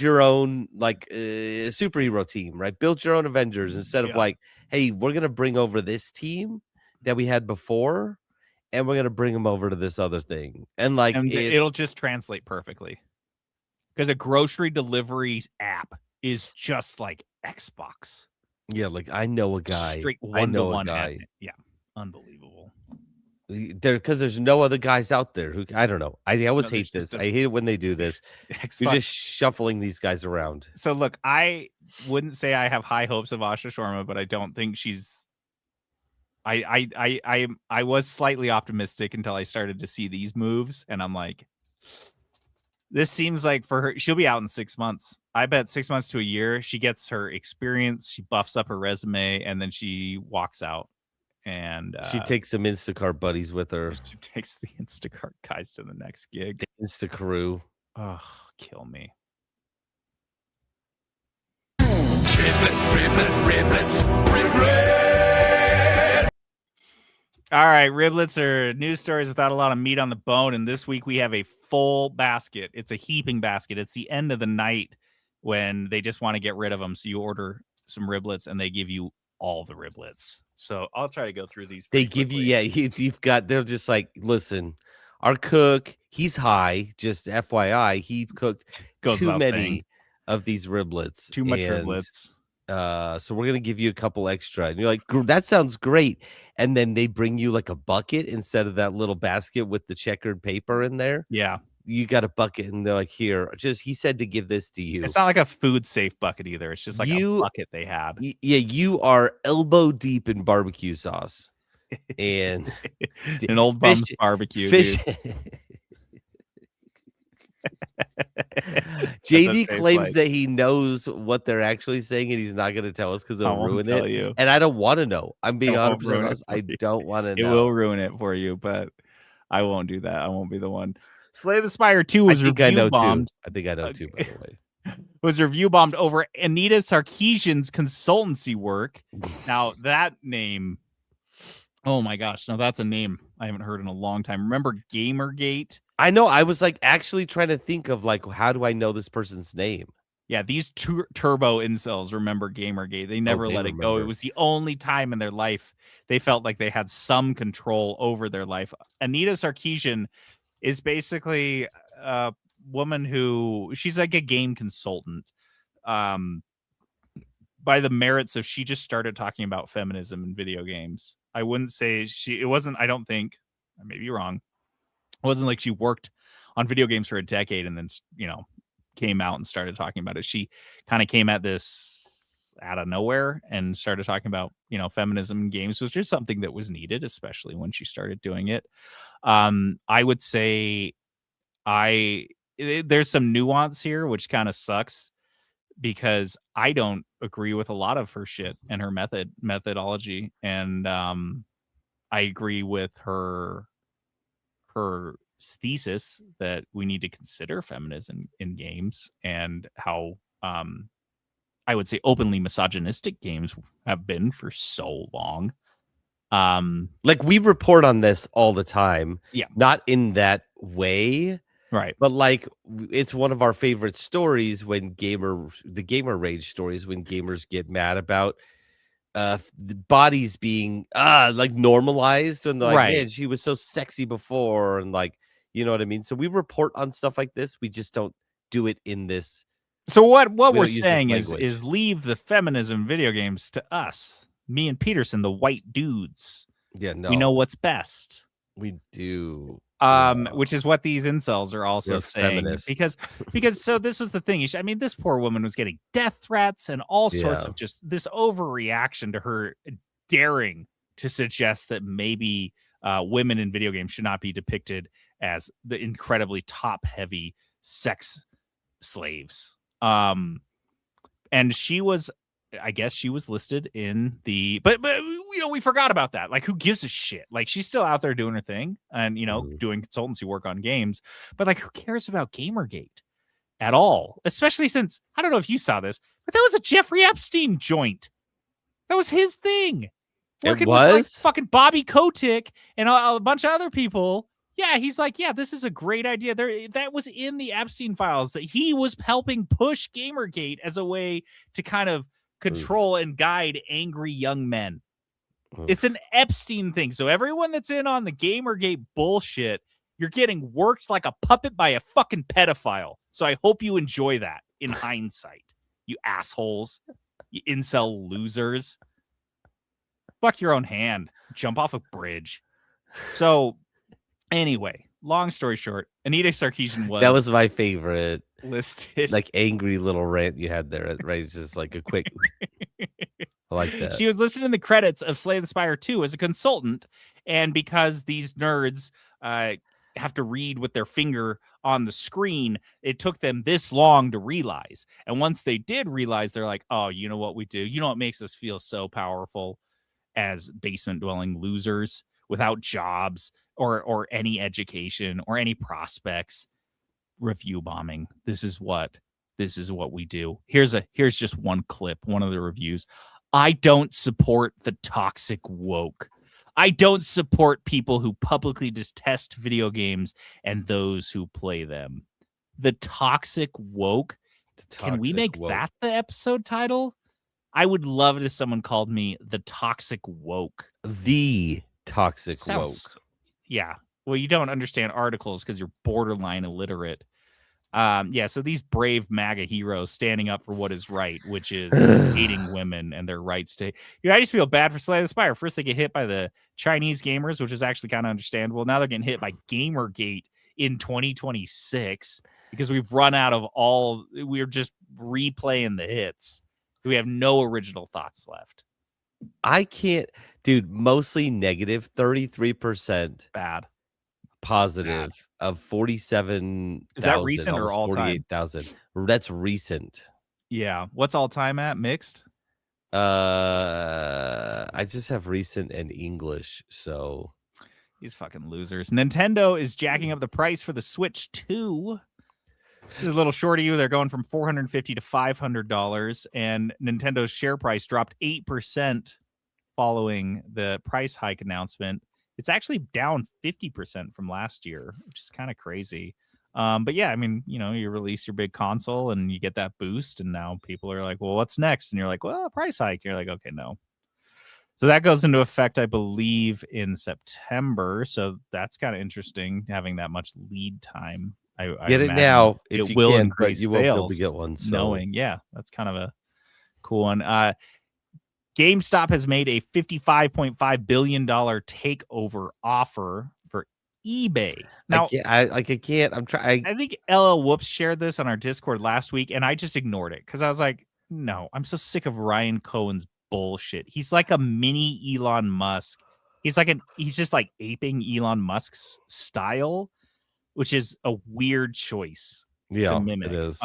your own like superhero team, right? Build your own Avengers instead of like, hey, we're gonna bring over this team that we had before, and we're gonna bring them over to this other thing, and like it'll just translate perfectly. Because a grocery delivery app is just like Xbox. Yeah, like I know a guy. Straight one-to-one guy. Yeah, unbelievable. Because there's no other guys out there who I don't know. I always hate this. I hate it when they do this. You're just shuffling these guys around. So look, I wouldn't say I have high hopes of Asha Sharma, but I don't think she's. I was slightly optimistic until I started to see these moves, and I'm like, this seems like for her, she'll be out in 6 months. I bet 6 months to a year, she gets her experience, she buffs up her resume, and then she walks out. And she takes some Instacart buddies with her. She takes the Instacart guys to the next gig. The Insta crew. Oh, kill me. All right, riblets are news stories without a lot of meat on the bone. And this week we have a full basket. It's a heaping basket. It's the end of the night when they just want to get rid of them. So you order some riblets and they give you all the riblets. So I'll try to go through these. They give quickly. They're just like, listen, our cook, he's high, just FYI, he cooked too many of these riblets. Too much riblets. So we're gonna give you a couple extra. And you're like, that sounds great. And then they bring you like a bucket instead of that little basket with the checkered paper in there. Yeah. You got a bucket, and they're like, here, he said to give this to you. It's not like a food safe bucket either. It's just like a bucket they had. Yeah, you are elbow deep in barbecue sauce. And an old bum's barbecue. Fish. JD claims that he knows what they're actually saying, and he's not going to tell us because it'll ruin it. You. And I don't want to know. I'm being 100% honest. I don't want to know. It will ruin it for you, but I won't do that. I won't be the one. Slay the Spire 2 was review bombed. I think I know too, by the way. Was review bombed over Anita Sarkeesian's consultancy work. Now, that name, oh my gosh. Now, that's a name I haven't heard in a long time. Remember Gamergate? I know. I was like actually trying to think of like, how do I know this person's name? Yeah, these turbo incels remember Gamergate. They never let it go. It was the only time in their life they felt like they had some control over their life. Anita Sarkeesian is basically a woman who she's like a game consultant. By the merits of she just started talking about feminism in video games. I wouldn't say it wasn't, I don't think, I may be wrong. It wasn't like she worked on video games for a decade and then, came out and started talking about it. She kind of came at this out of nowhere and started talking about, feminism in games, which is something that was needed, especially when she started doing it. I would say there's some nuance here, which kind of sucks because I don't agree with a lot of her shit and her methodology. And I agree with her thesis that we need to consider feminism in games and how I would say openly misogynistic games have been for so long. Like we report on this all the time. Yeah. Not in that way. Right. But like it's one of our favorite stories when the gamer rage stories when gamers get mad about the bodies being like normalized and like, Right. man, she was so sexy before, and like, you know what I mean? So we report on stuff like this. We just don't do it in this. So what we we're don't use this saying language. is leave the feminism video games to us, me and Peterson, the white dudes. Yeah, no, We know what's best. we do. Which is what these incels are also They're saying. feminists. Because so this was the thing. I mean, this poor woman was getting death threats and all sorts Yeah. of just this overreaction to her daring to suggest that maybe women in video games should not be depicted as the incredibly top-heavy sex slaves. And she was, I guess she was listed in the, but we forgot about that. Like, who gives a shit? Like, she's still out there doing her thing and doing consultancy work on games. But like, who cares about Gamergate at all? Especially since I don't know if you saw this, but that was a Jeffrey Epstein joint. That was his thing. Working with like fucking Bobby Kotick and a bunch of other people. Yeah, he's like, yeah, this is a great idea. That was in the Epstein files that he was helping push Gamergate as a way to kind of control and guide angry young men. It's an Epstein thing. So everyone that's in on the Gamergate bullshit, you're getting worked like a puppet by a fucking pedophile. So I hope you enjoy that in hindsight, you assholes, you incel losers. Fuck your own hand. Jump off a bridge. So anyway, long story short, Anita Sarkeesian that was my favorite listed, like angry little rant you had there, right? It's just like a quick. I like that. She was listed in the credits of Slay the Spire 2 as a consultant, and because these nerds have to read with their finger on the screen, it took them this long to realize. And once they did realize, they're like, oh, you know what we do? You know what makes us feel so powerful as basement-dwelling losers without jobs or any education or any prospects? Review bombing. This is what we do. Here's just one clip, one of the reviews. I don't support the toxic woke. I don't support people who publicly detest video games and those who play them. The toxic woke. Can we make that the episode title? I would love it if someone called me the toxic woke. The toxic woke. Yeah. Well, you don't understand articles because you're borderline illiterate. So these brave MAGA heroes standing up for what is right, which is hating women and their rights to. I just feel bad for Slay the Spire. First, they get hit by the Chinese gamers, which is actually kind of understandable. Now they're getting hit by Gamergate in 2026 because we've run out of all. We're just replaying the hits. We have no original thoughts left. I can't, dude. Mostly negative, 33%. Bad. Positive of 47. Is that recent or all time? 48,000. That's recent. Yeah. What's all time at mixed? I just have recent and English, so these fucking losers. Nintendo is jacking up the price for the Switch 2. This is a little short of you. They're going from $450 to $500, and Nintendo's share price dropped 8% following the price hike announcement. It's actually down 50% from last year, which is kind of crazy. But yeah, I mean, you release your big console and you get that boost, and now people are like, well, what's next? And you're like, well, a price hike. You're like, okay, no. So that goes into effect, I believe, in September. So that's kind of interesting, having that much lead time. I get it now if it will can, increase but you won't be able to sales, get one. So. Knowing, yeah, that's kind of a cool one. GameStop has made a $55.5 billion takeover offer for eBay. I Now, can't. I can't. I'm trying. I think LL Whoops shared this on our Discord last week, and I just ignored it because I was like, no, I'm so sick of Ryan Cohen's bullshit. He's like a mini Elon Musk. He's just like aping Elon Musk's style, which is a weird choice to Yeah, mimic. it is.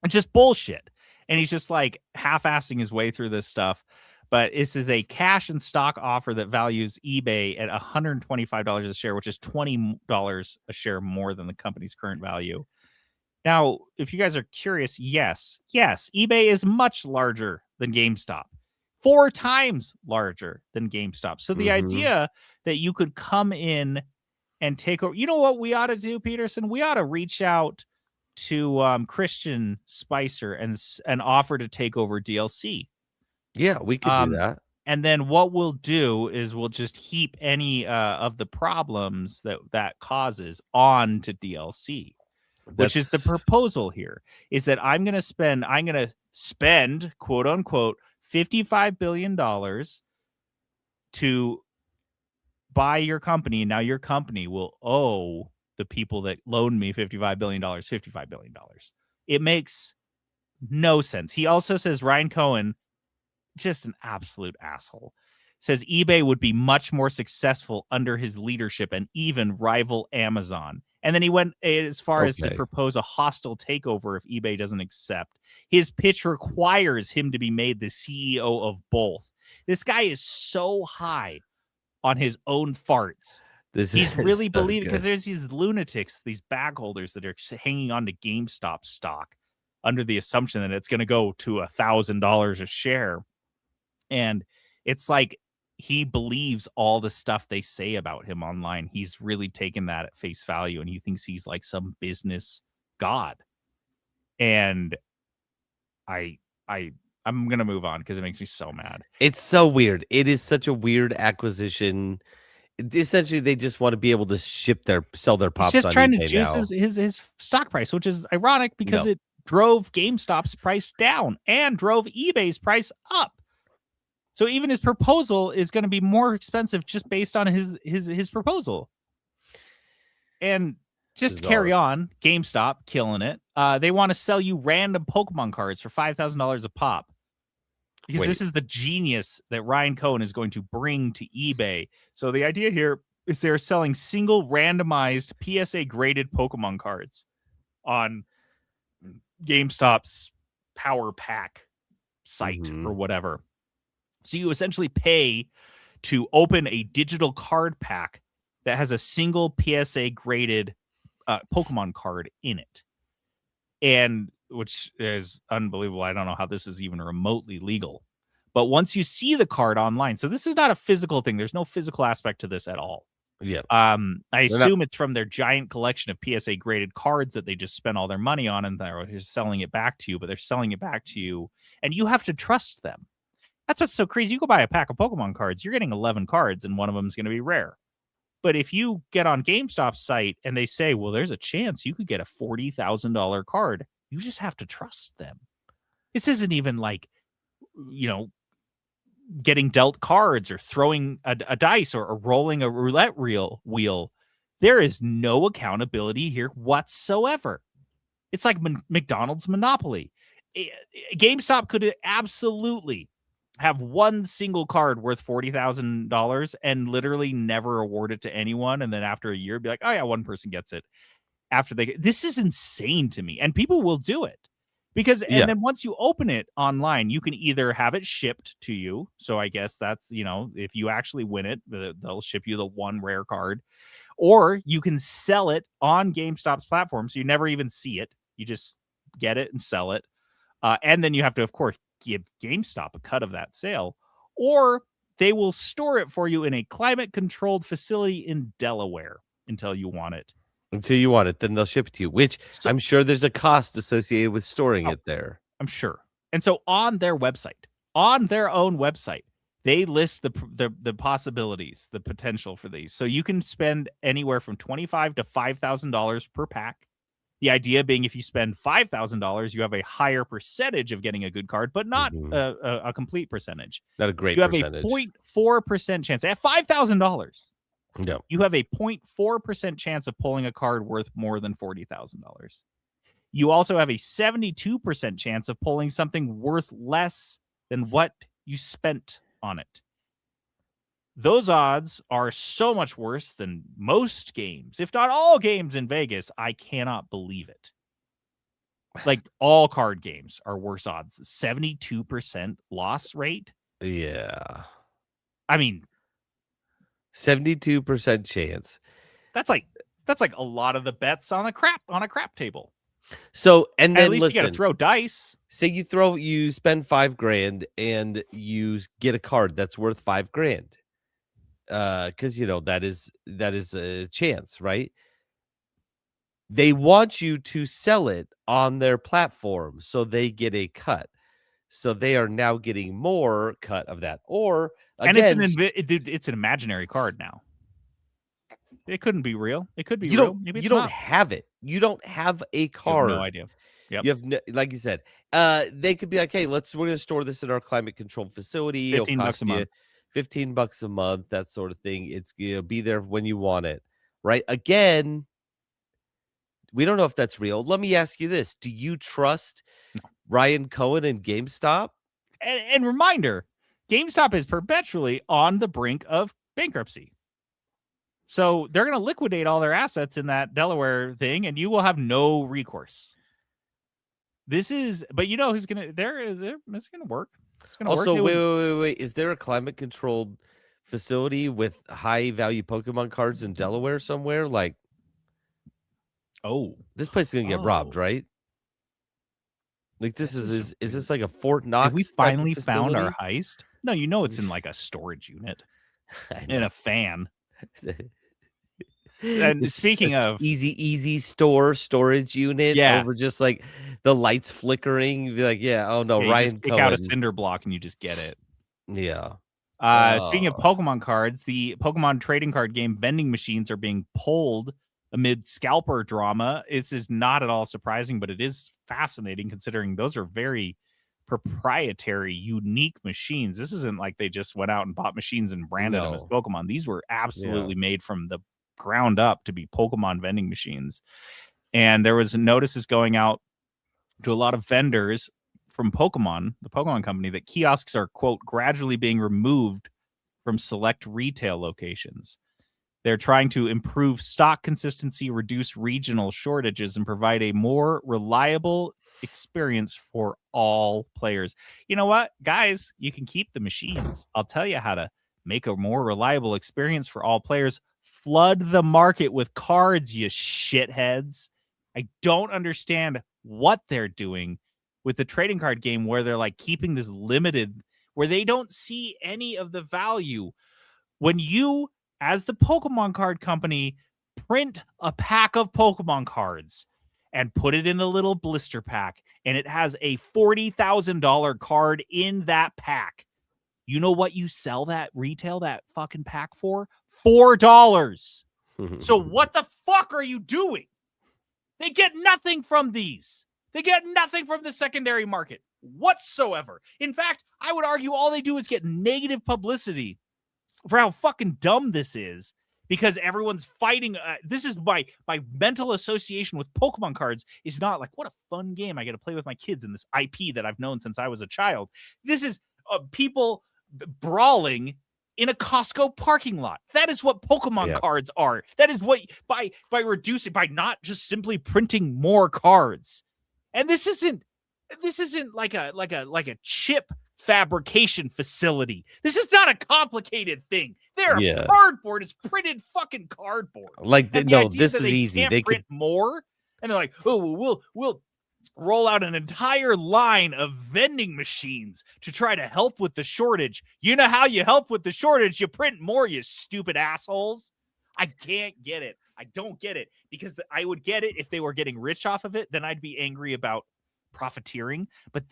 It's just bullshit. And he's just like half-assing his way through this stuff. But this is a cash and stock offer that values eBay at $125 a share, which is $20 a share more than the company's current value. Now, if you guys are curious, yes, eBay is much larger than GameStop, 4 times larger than GameStop. So the idea that you could come in and take over, you know what we ought to do, Peterson? We ought to reach out to Christian Spicer and offer to take over DLC. Yeah, we could do that. And then what we'll do is we'll just heap any of the problems that causes on to DLC, which is the proposal here, is that I'm going to spend, quote unquote, $55 billion to buy your company. Now your company will owe the people that loaned me $55 billion, $55 billion. It makes no sense. He also says Ryan Cohen, just an absolute asshole, says eBay would be much more successful under his leadership and even rival Amazon. And then he went as far as to propose a hostile takeover if eBay doesn't accept. His pitch requires him to be made the CEO of both. This guy is so high on his own farts. He's really believing, because there's these lunatics, these bag holders that are hanging on to GameStop stock under the assumption that it's going to go to $1,000 a share. And it's like he believes all the stuff they say about him online. He's really taken that at face value, and he thinks he's like some business god. And I'm going to move on because it makes me so mad. It's so weird. It is such a weird acquisition. Essentially, they just want to be able to sell their pops. He's just trying to juice his stock price, which is ironic because it drove GameStop's price down and drove eBay's price up. So even his proposal is going to be more expensive just based on his proposal. And just to carry on, GameStop killing it. They want to sell you random Pokemon cards for $5,000 a pop. Because this is the genius that Ryan Cohen is going to bring to eBay. So the idea here is they're selling single randomized PSA graded Pokemon cards on GameStop's Power Pack site or whatever. So you essentially pay to open a digital card pack that has a single PSA graded Pokemon card in it. And which is unbelievable. I don't know how this is even remotely legal. But once you see the card online, so this is not a physical thing. There's no physical aspect to this at all. Yeah. I assume it's from their giant collection of PSA graded cards that they just spent all their money on, and they're just selling it back to you. But they're selling it back to you, and you have to trust them. That's what's so crazy. You go buy a pack of Pokemon cards, you're getting 11 cards, and one of them is going to be rare. But if you get on GameStop's site and they say, well, there's a chance you could get a $40,000 card, you just have to trust them. This isn't even like, getting dealt cards or throwing a dice or rolling a roulette wheel. There is no accountability here whatsoever. It's like McDonald's Monopoly. GameStop could absolutely have one single card worth $40,000 and literally never award it to anyone. And then after a year, be like, oh yeah, one person gets it. This is insane to me, and people will do it because, and then once you open it online, you can either have it shipped to you. So I guess that's, if you actually win it, they'll ship you the one rare card, or you can sell it on GameStop's platform. So you never even see it. You just get it and sell it. And then you have to, of course, give GameStop a cut of that sale, or they will store it for you in a climate controlled facility in Delaware until you want it. Until you want it, then they'll ship it to you, which I'm sure there's a cost associated with storing it there. I'm sure. And so on their website, on their own website, they list the possibilities, the potential for these. So you can spend anywhere from $25,000 to $5,000 per pack. The idea being if you spend $5,000, you have a higher percentage of getting a good card, but not a complete percentage. Not a great percentage. You have a 0.4% chance at $5,000 No. You have a 0.4% chance of pulling a card worth more than $40,000. You also have a 72% chance of pulling something worth less than what you spent on it. Those odds are so much worse than most games, if not all games in Vegas. I cannot believe it. Like, all card games are worse odds. 72% loss rate. Yeah. I mean, 72% chance. that's like a lot of the bets on a crap table. So, and then At least listen, you got to throw dice. say you spend $5,000 and you get a card that's worth $5,000. Because that is a chance, right? They want you to sell it on their platform so they get a cut. So they are now getting more cut of that. Or again, it's an imaginary card now. It couldn't be real. It could be you real. don't Maybe you it's don't not. have it. You don't have a You card. have no idea. Yep. You have like you said, they could be like, hey, we're gonna store this in our climate controlled facility. It'll $15 cost a month. you $15 a month, that sort of thing. It's gonna be there when you want it. Right. Again, we don't know if that's real. Let me ask you this. Do you trust Ryan Cohen and GameStop? And reminder, GameStop is perpetually on the brink of bankruptcy. So they're going to liquidate all their assets in that Delaware thing, and you will have no recourse. But who's going to, it's going to work. It's going to work. Also, wait. Is there a climate controlled facility with high value Pokemon cards in Delaware somewhere? Like, this place is going to get robbed, right? Like, is this like a Fort Knox? Have we finally found our heist? No, it's in like a storage unit and a fan. And speaking of easy storage unit, over just like the lights flickering, you'd be like, Ryan just pick Cohen. out a cinder block and you just get it. Yeah. Speaking of Pokemon cards, the Pokemon trading card game vending machines are being pulled amid scalper drama. This is not at all surprising, but it is fascinating considering those are very proprietary, unique machines. This isn't like they just went out and bought machines and branded them as Pokemon. These were absolutely made from the ground up to be Pokemon vending machines. And there was notices going out to a lot of vendors from Pokemon, the Pokemon company, that kiosks are, quote, gradually being removed from select retail locations. They're trying to improve stock consistency, reduce regional shortages, and provide a more reliable experience for all players. You know what, guys? You can keep the machines. I'll tell you how to make a more reliable experience for all players. Flood the market with cards, you shitheads. I don't understand what they're doing with the trading card game where they're like keeping this limited, where they don't see any of the value. When you, as the Pokemon card company, print a pack of Pokemon cards and put it in a little blister pack, and it has a $40,000 card in that pack, you know what you sell that retail that fucking pack for? $4. So what the fuck are you doing? They get nothing from these. They get nothing from the secondary market whatsoever. In fact, I would argue all they do is get negative publicity for how fucking dumb this is, because everyone's fighting. This is my mental association with Pokemon cards is not like, what a fun game I get to play with my kids in this IP that I've known since I was a child. This is people brawling in a Costco parking lot. That is what Pokemon cards are. That is what by not just simply printing more cards. And this isn't like a chip fabrication facility. This is not a complicated thing. Cardboard is printed fucking cardboard. Like, no, this is easy. They print more, and they're like, oh, we'll roll out an entire line of vending machines to try to help with the shortage. You know how you help with the shortage? You print more, you stupid assholes. I can't get it. I don't get it, because I would get it if they were getting rich off of it. Then I'd be angry about profiteering. But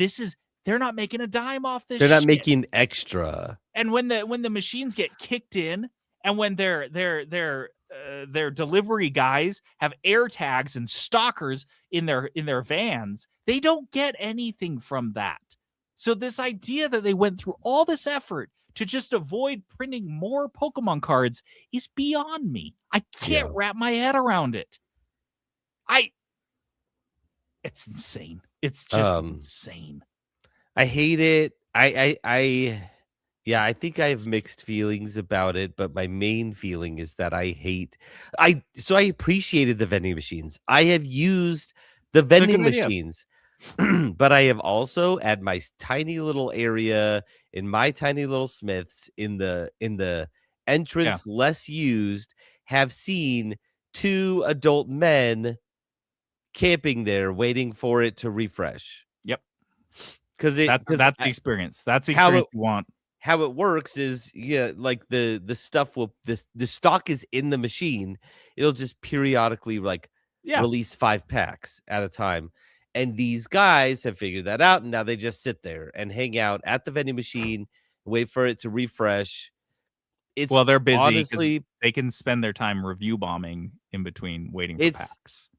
they're not making a dime off this. They're not making extra. And when the machines get kicked in, and when their delivery guys have air tags and stalkers in their vans, they don't get anything from that. So this idea that they went through all this effort to just avoid printing more Pokemon cards is beyond me. I can't wrap my head around it. It's insane. It's just insane. I hate it. Yeah, I think I have mixed feelings about it, but my main feeling is that I appreciated the vending machines. I have used the vending machines, but I have also at my tiny little area in my tiny little Smiths in the entrance less used have seen 2 adult men camping there waiting for it to refresh. Yep. Because that's the experience. That's the experience you want. How it works is, like the stuff will the stock is in the machine. It'll just periodically release 5 packs at a time. And these guys have figured that out, and now they just sit there and hang out at the vending machine, wait for it to refresh. Well, they're busy. Honestly, they can spend their time review bombing in between waiting for packs.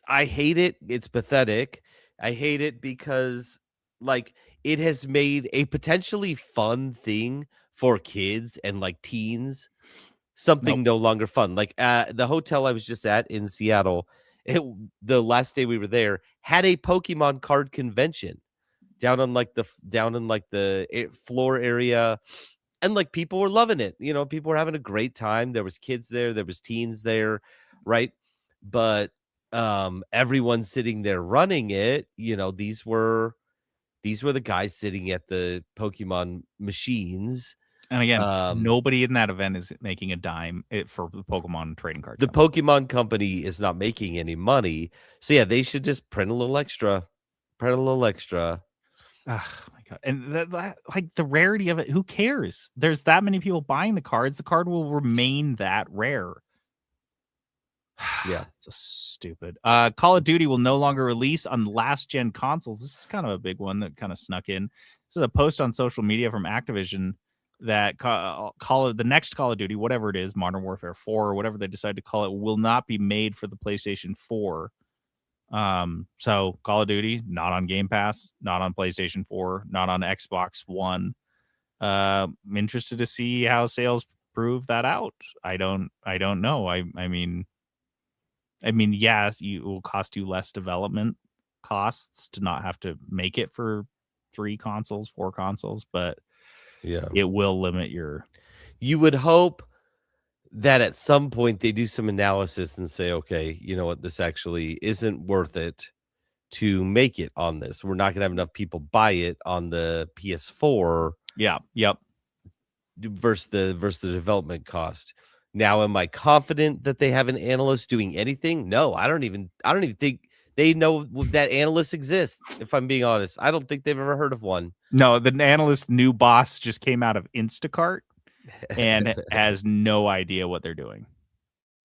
I hate it. It's pathetic. I hate it because it has made a potentially fun thing for kids and teens something no longer fun. The hotel I was just at in Seattle, the last day we were there had a Pokemon card convention down in the floor area. And people were loving it. People were having a great time. There was kids there. There was teens there. Right. But everyone sitting there running it, these were the guys sitting at the Pokemon machines. And again, nobody in that event is making a dime for the Pokemon trading card. The Pokemon company is not making any money. So yeah, they should just print a little extra. Oh my god. And that the rarity of it, who cares? There's that many people buying the cards. The card will remain that rare. Yeah, so stupid. Call of Duty will no longer release on last gen consoles. This is kind of a big one that kind of snuck in. This is a post on social media from Activision that the next Call of Duty, whatever it is, Modern Warfare 4 or whatever they decide to call it, will not be made for the PlayStation 4. So Call of Duty not on Game Pass, not on PlayStation 4, not on Xbox One. I'm interested to see how sales prove that out. I don't know. I mean, yes, it will cost you less development costs to not have to make it for 3 consoles, 4 consoles, but yeah, it will limit your. You would hope that at some point they do some analysis and say, okay, you know what, this actually isn't worth it to make it on this. We're not going to have enough people buy it on the PS4. Yeah. Yep. Versus the development cost. Now, am I confident that they have an analyst doing anything? No, I don't even think they know that analyst exists. If I'm being honest, I don't think they've ever heard of one. No, the analyst's new boss just came out of Instacart and has no idea what they're doing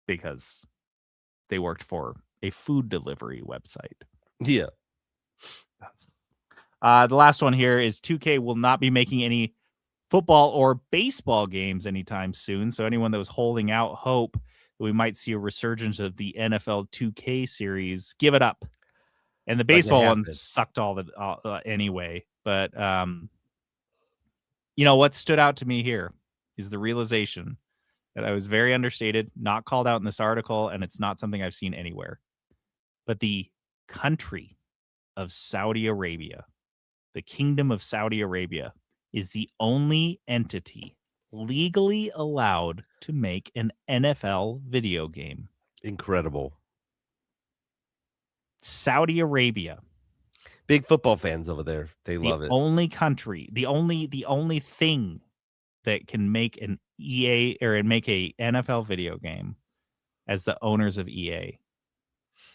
because they worked for a food delivery website. Yeah. The last one here is 2K will not be making any football or baseball games anytime soon. So anyone that was holding out hope that we might see a resurgence of the NFL 2K series, give it up. And the baseball ones sucked anyway. But what stood out to me here is the realization that I was very understated, not called out in this article, and it's not something I've seen anywhere. But the country of Saudi Arabia, the Kingdom of Saudi Arabia, is the only entity legally allowed to make an NFL video game. Incredible. Saudi Arabia. Big football fans over there. They love it. The only country, the only thing that can make an EA or make a NFL video game as the owners of EA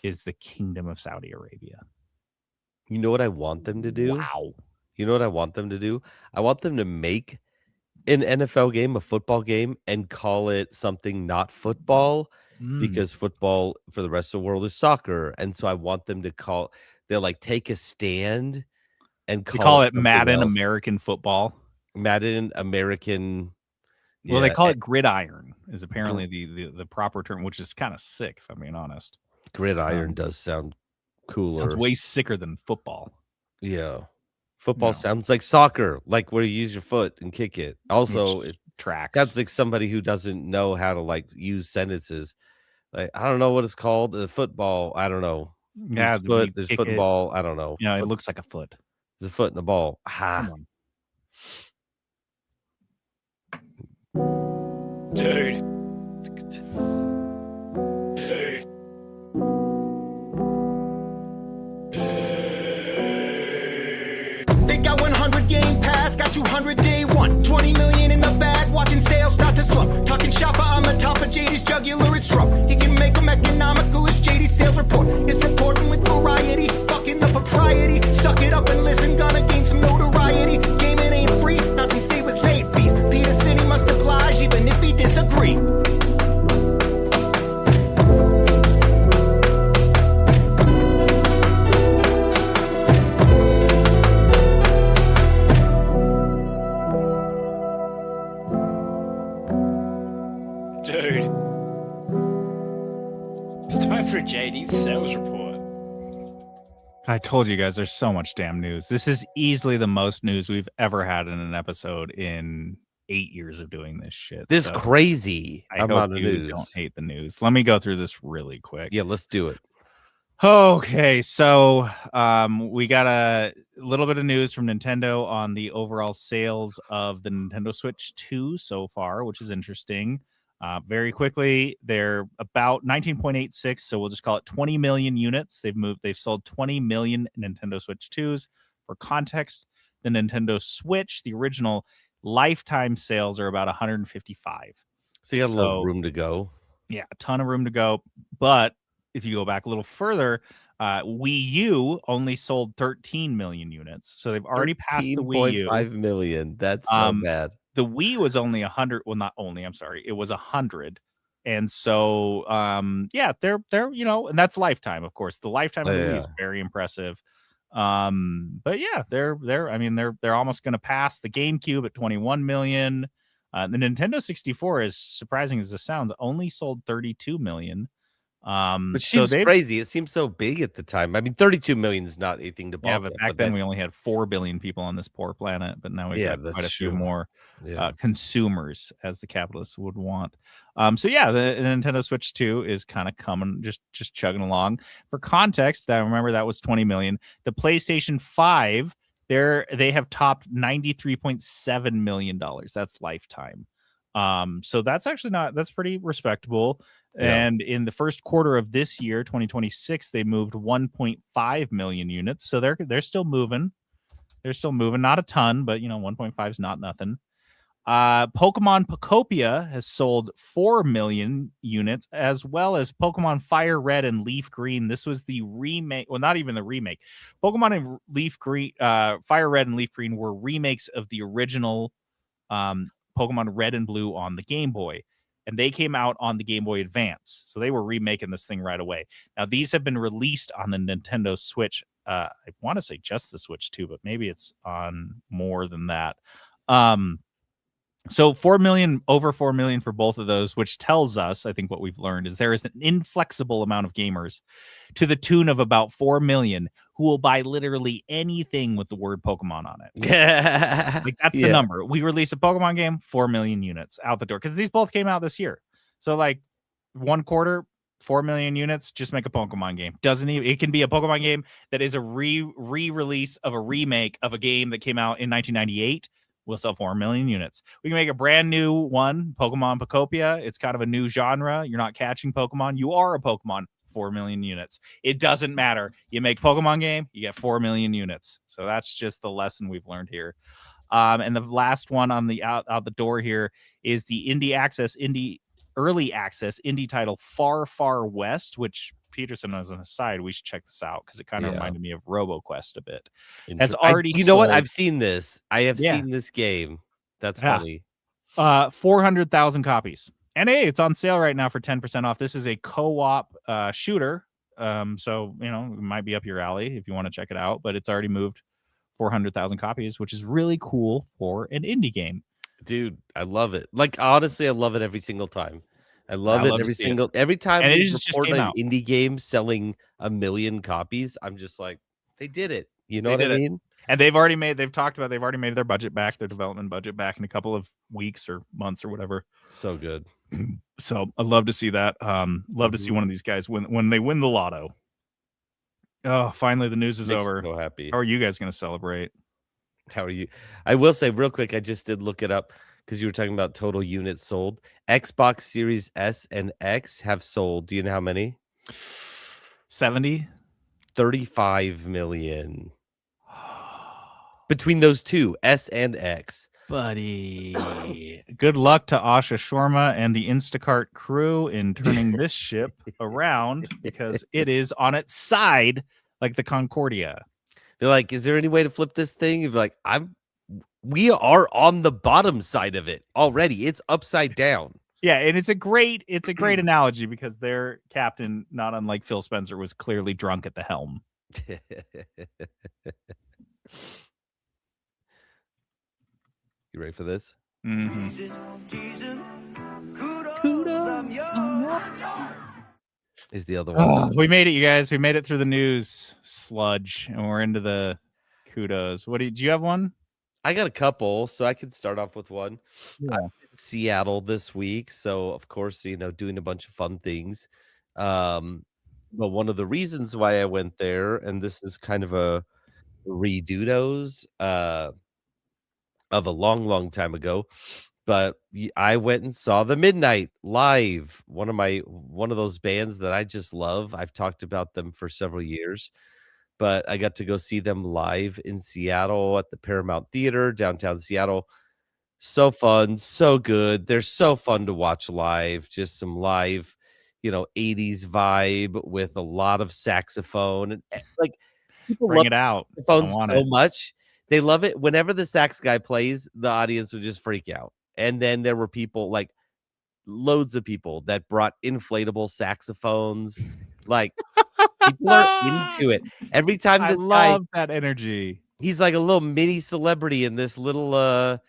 is the Kingdom of Saudi Arabia. You know what I want them to do? Wow. You know what I want them to do? I want them to make an NFL game, a football game, and call it something not football because football for the rest of the world is soccer. And so I want them to they'll take a stand and call it Madden else. American football. Madden American. Well, they call it gridiron is apparently the proper term, which is kind of sick, if I'm being honest. Gridiron does sound cooler. Sounds way sicker than football. Yeah. Football No. sounds like soccer, like where you use your foot and kick it. Also, Which it tracks. sounds like somebody who doesn't know how to like use sentences. Like I don't know what it's called. The football. I don't know. Yeah, There's foot. we There's kick it. football. I don't know. You know, it looks like a foot. There's a foot in the ball. Ha. Come on. Dude. They got 100 game pass, got 200 day one. 20 million in the bag, watching sales start to slump. Talking shopper on the top of JD's jugular, it's Trump. He can make them economical as JD's sales report. It's reporting with variety, fucking the propriety. Suck it up and listen, gonna gain some notoriety. Gaming ain't free, not since they was late fees. Peter City must oblige, even if he disagree. Dude. It's time for a JD sales report. I told you guys there's so much damn news. This is easily the most news we've ever had in an episode in 8 years of doing this shit. This So crazy I amount hope of you news. don't hate the news. Let me go through this really quick. Yeah, let's do it. Okay, so we got a little bit of news from Nintendo on the overall sales of the Nintendo Switch 2 so far, which is interesting. Very quickly, they're about 19.86, so we'll just call it 20 million units. They've sold 20 million Nintendo Switch 2s. For context, the Nintendo Switch, the original lifetime sales are about 155. So you got a little room to go. Yeah, a ton of room to go. But if you go back a little further, Wii U only sold 13 million units. So they've already passed the Wii U. 5 million. That's so bad. The Wii was only 100. Well, not only, I'm sorry. It was 100. And so, yeah, they're, and that's lifetime, of course. The lifetime of the Wii is very impressive. But yeah, they're almost going to pass the GameCube at 21 million. The Nintendo 64, as surprising as this sounds, only sold 32 million. Which seems crazy. It seems so big at the time. I mean, 32 million is not anything to balk at. But back then we only had 4 billion people on this poor planet, but now we've got quite a few more consumers, as the capitalists would want. So yeah, the Nintendo Switch 2 is kind of coming, just chugging along. For context, I remember that was 20 million. The PlayStation 5, they have topped $93.7 million. That's lifetime. So that's actually that's pretty respectable. Yeah. And in the first quarter of this year, 2026, they moved 1.5 million units. So they're still moving. They're still moving, not a ton, but 1.5 is not nothing. Pokemon Pocopia has sold 4 million units, as well as Pokemon Fire Red and Leaf Green. This was the remake. Well, not even the remake. Pokemon and Leaf Green, Fire Red and Leaf Green were remakes of the original Pokemon Red and Blue on the Game Boy. And they came out on the Game Boy Advance. So they were remaking this thing right away. Now, these have been released on the Nintendo Switch. I want to say just the Switch 2, but maybe it's on more than that. So 4 million, over 4 million for both of those, which tells us, I think what we've learned is there is an inflexible amount of gamers to the tune of about 4 million who will buy literally anything with the word Pokemon on it. Like that's the number. We release a Pokemon game, 4 million units out the door, because these both came out this year. So like 1 quarter, 4 million units, just make a Pokemon game. It can be a Pokemon game that is a re-release of a remake of a game that came out in 1998. We'll sell 4 million units. We can make a brand new one, Pokemon Pocopia. It's kind of a new genre. You're not catching Pokemon. You are a Pokemon. 4 million units. It doesn't matter. You make Pokemon game, you get 4 million units. So that's just the lesson we've learned here. And the last one on the out the door here is the early access indie title Far Far West, which Peterson, as an aside, we should check this out because it kind of reminded me of RoboQuest a bit. Has already you know what? I've seen this. I have seen this game. That's funny. 400,000 copies. And hey, it's on sale right now for 10% off. This is a co-op shooter. So, it might be up your alley if you want to check it out, but it's already moved 400,000 copies, which is really cool for an indie game. Dude, I love it. Like, honestly, I love it every single time. I love it every time and we report an indie game selling 1 million copies. I'm just like, they did it. You know what I mean? And they've already made their budget back, their development budget back in a couple of weeks or months or whatever. So good. So I'd love to see that. Love to see one of these guys when they win the lotto. Oh, finally the news is Makes me over. so happy. How are you guys going to celebrate? How are you? I will say real quick, I just did look it up because you were talking about total units sold. Xbox Series S and X have sold. Do you know how many? 70? 35 million. Between those two, S and X. Buddy. Good luck to Asha Sharma and the Instacart crew in turning this ship around because it is on its side like the Concordia. They're like, is there any way to flip this thing? You're like, we are on the bottom side of it already. It's upside down. Yeah, and it's a great analogy because their captain, not unlike Phil Spencer, was clearly drunk at the helm. You ready for this? Mm-hmm. Is the other one. We made it, you guys. We made it through the news sludge, and we're into the kudos. Do you have one? I got a couple, so I can start off with one. Yeah. I'm in Seattle this week, so of course, doing a bunch of fun things. But one of the reasons why I went there, and this is kind of a redudos of a long, long time ago, but I went and saw the Midnight live. One of those bands that I just love. I've talked about them for several years. But I got to go see them live in Seattle at the Paramount Theater, downtown Seattle. So fun, so good. They're so fun to watch live. Just some live, 80s vibe with a lot of saxophone. And like people Bring love it out. saxophone so much. They love it. Whenever the sax guy plays, the audience would just freak out. And then there were people, like loads of people, that brought inflatable saxophones. Like people are into it. Every time this guy, love that energy. He's like a little mini celebrity in this little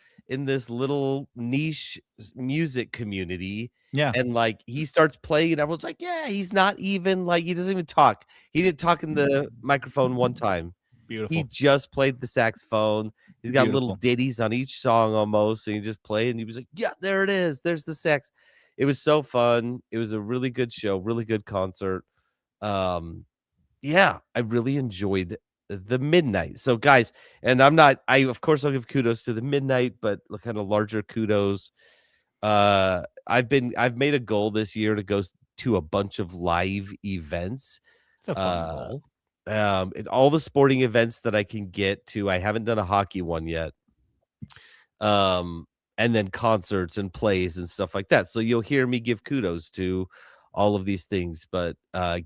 niche music community. Yeah. And like he starts playing and everyone's like, yeah, he's not even like, he doesn't even talk. He didn't talk in the microphone one time. Beautiful. He just played the saxophone. He's got little ditties on each song almost, and he just played and he was like, yeah, there it is. There's the sax. It was so fun. It was a really good show, really good concert. Yeah, I really enjoyed the Midnight. So guys, and of course I'll give kudos to the Midnight, but kind of larger kudos. I've made a goal this year to go to a bunch of live events. It's a fun goal. All the sporting events that I can get to. I haven't done a hockey one yet. And then concerts and plays and stuff like that. So you'll hear me give kudos to all of these things, but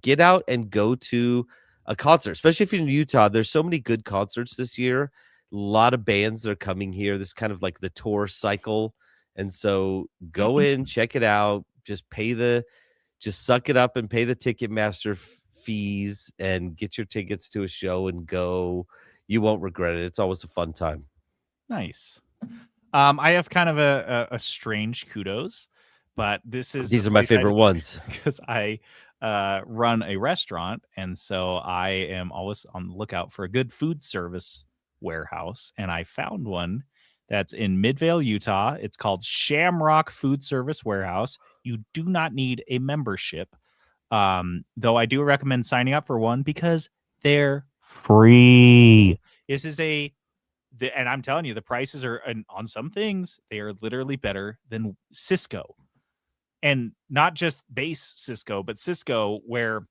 get out and go to a concert, especially if you're in Utah. There's so many good concerts this year. A lot of bands are coming here. This is kind of like the tour cycle. And so go in, check it out, just suck it up and pay the Ticketmaster fees and get your tickets to a show and go. You won't regret it. It's always a fun time. Nice. I have kind of a strange kudos, but these are my favorite ones because I run a restaurant, and so I am always on the lookout for a good food service warehouse, and I found one that's in Midvale, Utah. It's called Shamrock Food Service Warehouse. You do not need a membership, though I do recommend signing up for one because they're free. This is and I'm telling you, the prices are on some things, they are literally better than Cisco. And not just base Cisco, but Cisco, where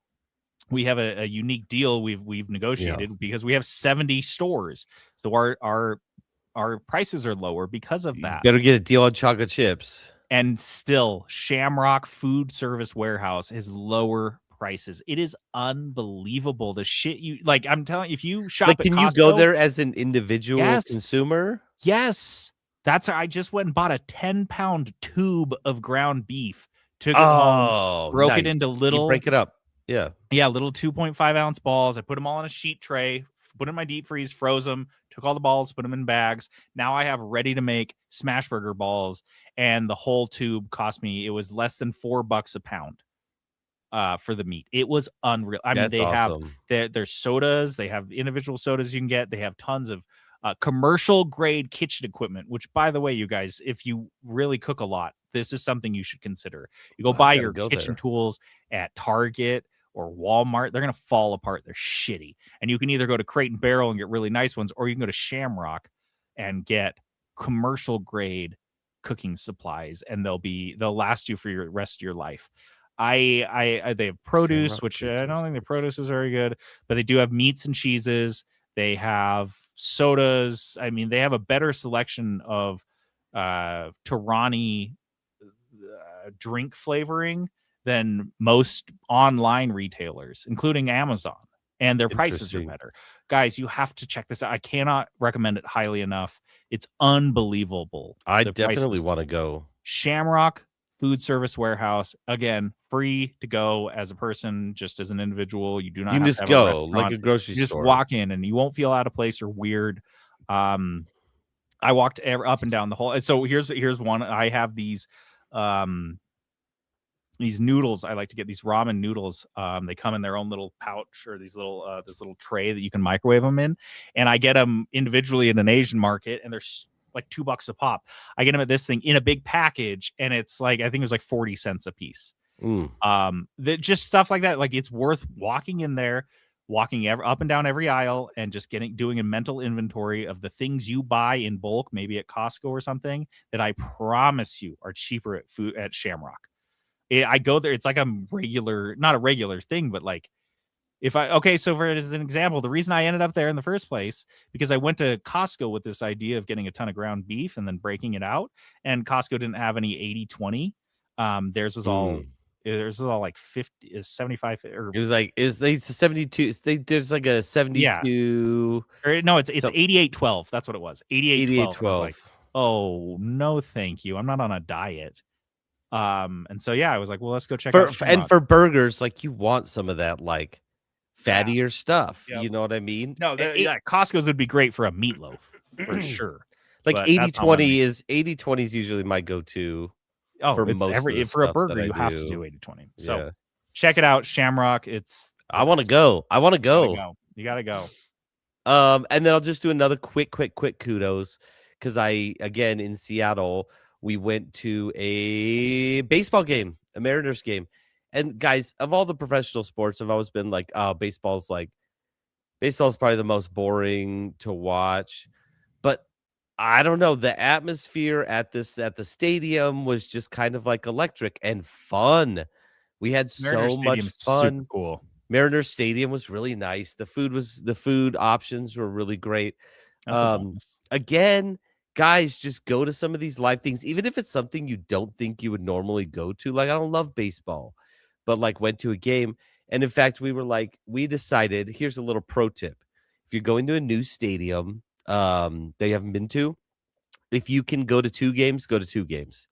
we have a unique deal we've negotiated because we have 70 stores. So our prices are lower because of that. You better get a deal on chocolate chips. And still, Shamrock Food Service Warehouse has lower prices. It is unbelievable. The shit I'm telling you, if you shop at can Costco, you go there as an individual consumer? Yes. I just went and bought a 10-pound tube of ground beef, took it home, broke it into little, break it up. Yeah, little 2.5-ounce balls. I put them all on a sheet tray, put them in my deep freeze, froze them, took all the balls, put them in bags. Now I have ready to make smash burger balls, and the whole tube cost me, it was less than $4 a pound. for the meat. It was unreal. I mean, That's they have awesome. there's sodas. They have individual sodas you can get. They have tons of commercial grade kitchen equipment, which, by the way, you guys, if you really cook a lot, this is something you should consider. You go buy your kitchen tools at Target or Walmart, they're going to fall apart. They're shitty. And you can either go to Crate and Barrel and get really nice ones, or you can go to Shamrock and get commercial grade cooking supplies, and they'll last you for your rest of your life. They have produce, Shamrock which food I don't source. think the produce is very good, but they do have meats and cheeses. They have sodas. I mean, they have a better selection of Torani drink flavoring than most online retailers, including Amazon, and their prices are Interesting. better. Guys, you have to check this out. I cannot recommend it highly enough. It's unbelievable. I The definitely prices. want to go. Shamrock Food Service Warehouse, again, free to go as a person, just as an individual. You do not You can have just to have a go like restaurant. a grocery You just store. walk in and you won't feel out of place or weird. I walked up and down the whole. And so here's one. I have these noodles. I like to get these ramen noodles. They come in their own little pouch or these little this little tray that you can microwave them in. And I get them individually in an Asian market, and they're like $2 a pop. I get them at this thing in a big package, and it's like, I think it was like 40 cents a piece. Just stuff like that. Like, it's worth walking in there, walking up and down every aisle, and just doing a mental inventory of the things you buy in bulk, maybe at Costco or something, that I promise you are cheaper at Shamrock. I go there. It's like not a regular thing, but like, so for as an example, the reason I ended up there in the first place, because I went to Costco with this idea of getting a ton of ground beef and then breaking it out, and Costco didn't have any 80/20. Theirs was all like 50, 75, or It was like, it's 72. There's like a 72. Or, no, it's 88/12. That's what it was. 88/12. I was like, oh no, thank you. I'm not on a diet. And so I was like, well, let's go check out Shamrock. And for burgers, like, you want some of that like fattier stuff. Yep. You know what I mean? No, Costco's would be great for a meatloaf for sure. Like But 80/20 is usually my go-to. For most of the for a stuff burger, that I you have to do. do 80/20. So Yeah. check it out, Shamrock. I want to go. You gotta go. And then I'll just do another quick kudos, because again in Seattle, we went to a baseball game, a Mariners game. And guys, of all the professional sports, I've always been like, oh, baseball's probably the most boring to watch. But I don't know, the atmosphere at the stadium was just kind of like electric and fun. We had Mariners so much Stadium's fun. super cool. Mariners Stadium was really nice. The food options were really great. That's a bonus. Again, guys, just go to some of these live things, even if it's something you don't think you would normally go to. Like, I don't love baseball, but like went to a game. And in fact, we decided, here's a little pro tip. If you're going to a new stadium they haven't been to, if you can go to 2 games, go to 2 games.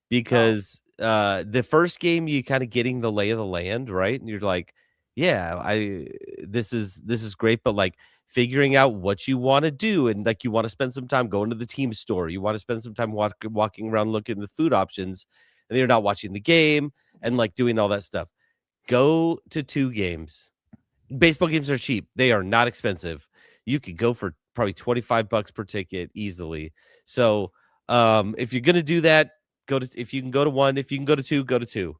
Because the first game, you kind of getting the lay of the land, right? And you're like, this is great, but like figuring out what you want to do, and like you want to spend some time going to the team store, you want to spend some time walking around looking at the food options, and you're not watching the game and like doing all that stuff. Go to 2 games. Baseball games are cheap. They are not expensive. You could go for probably $25 per ticket easily. So if you're gonna do that, if you can go to 1, if you can go to 2, go to 2.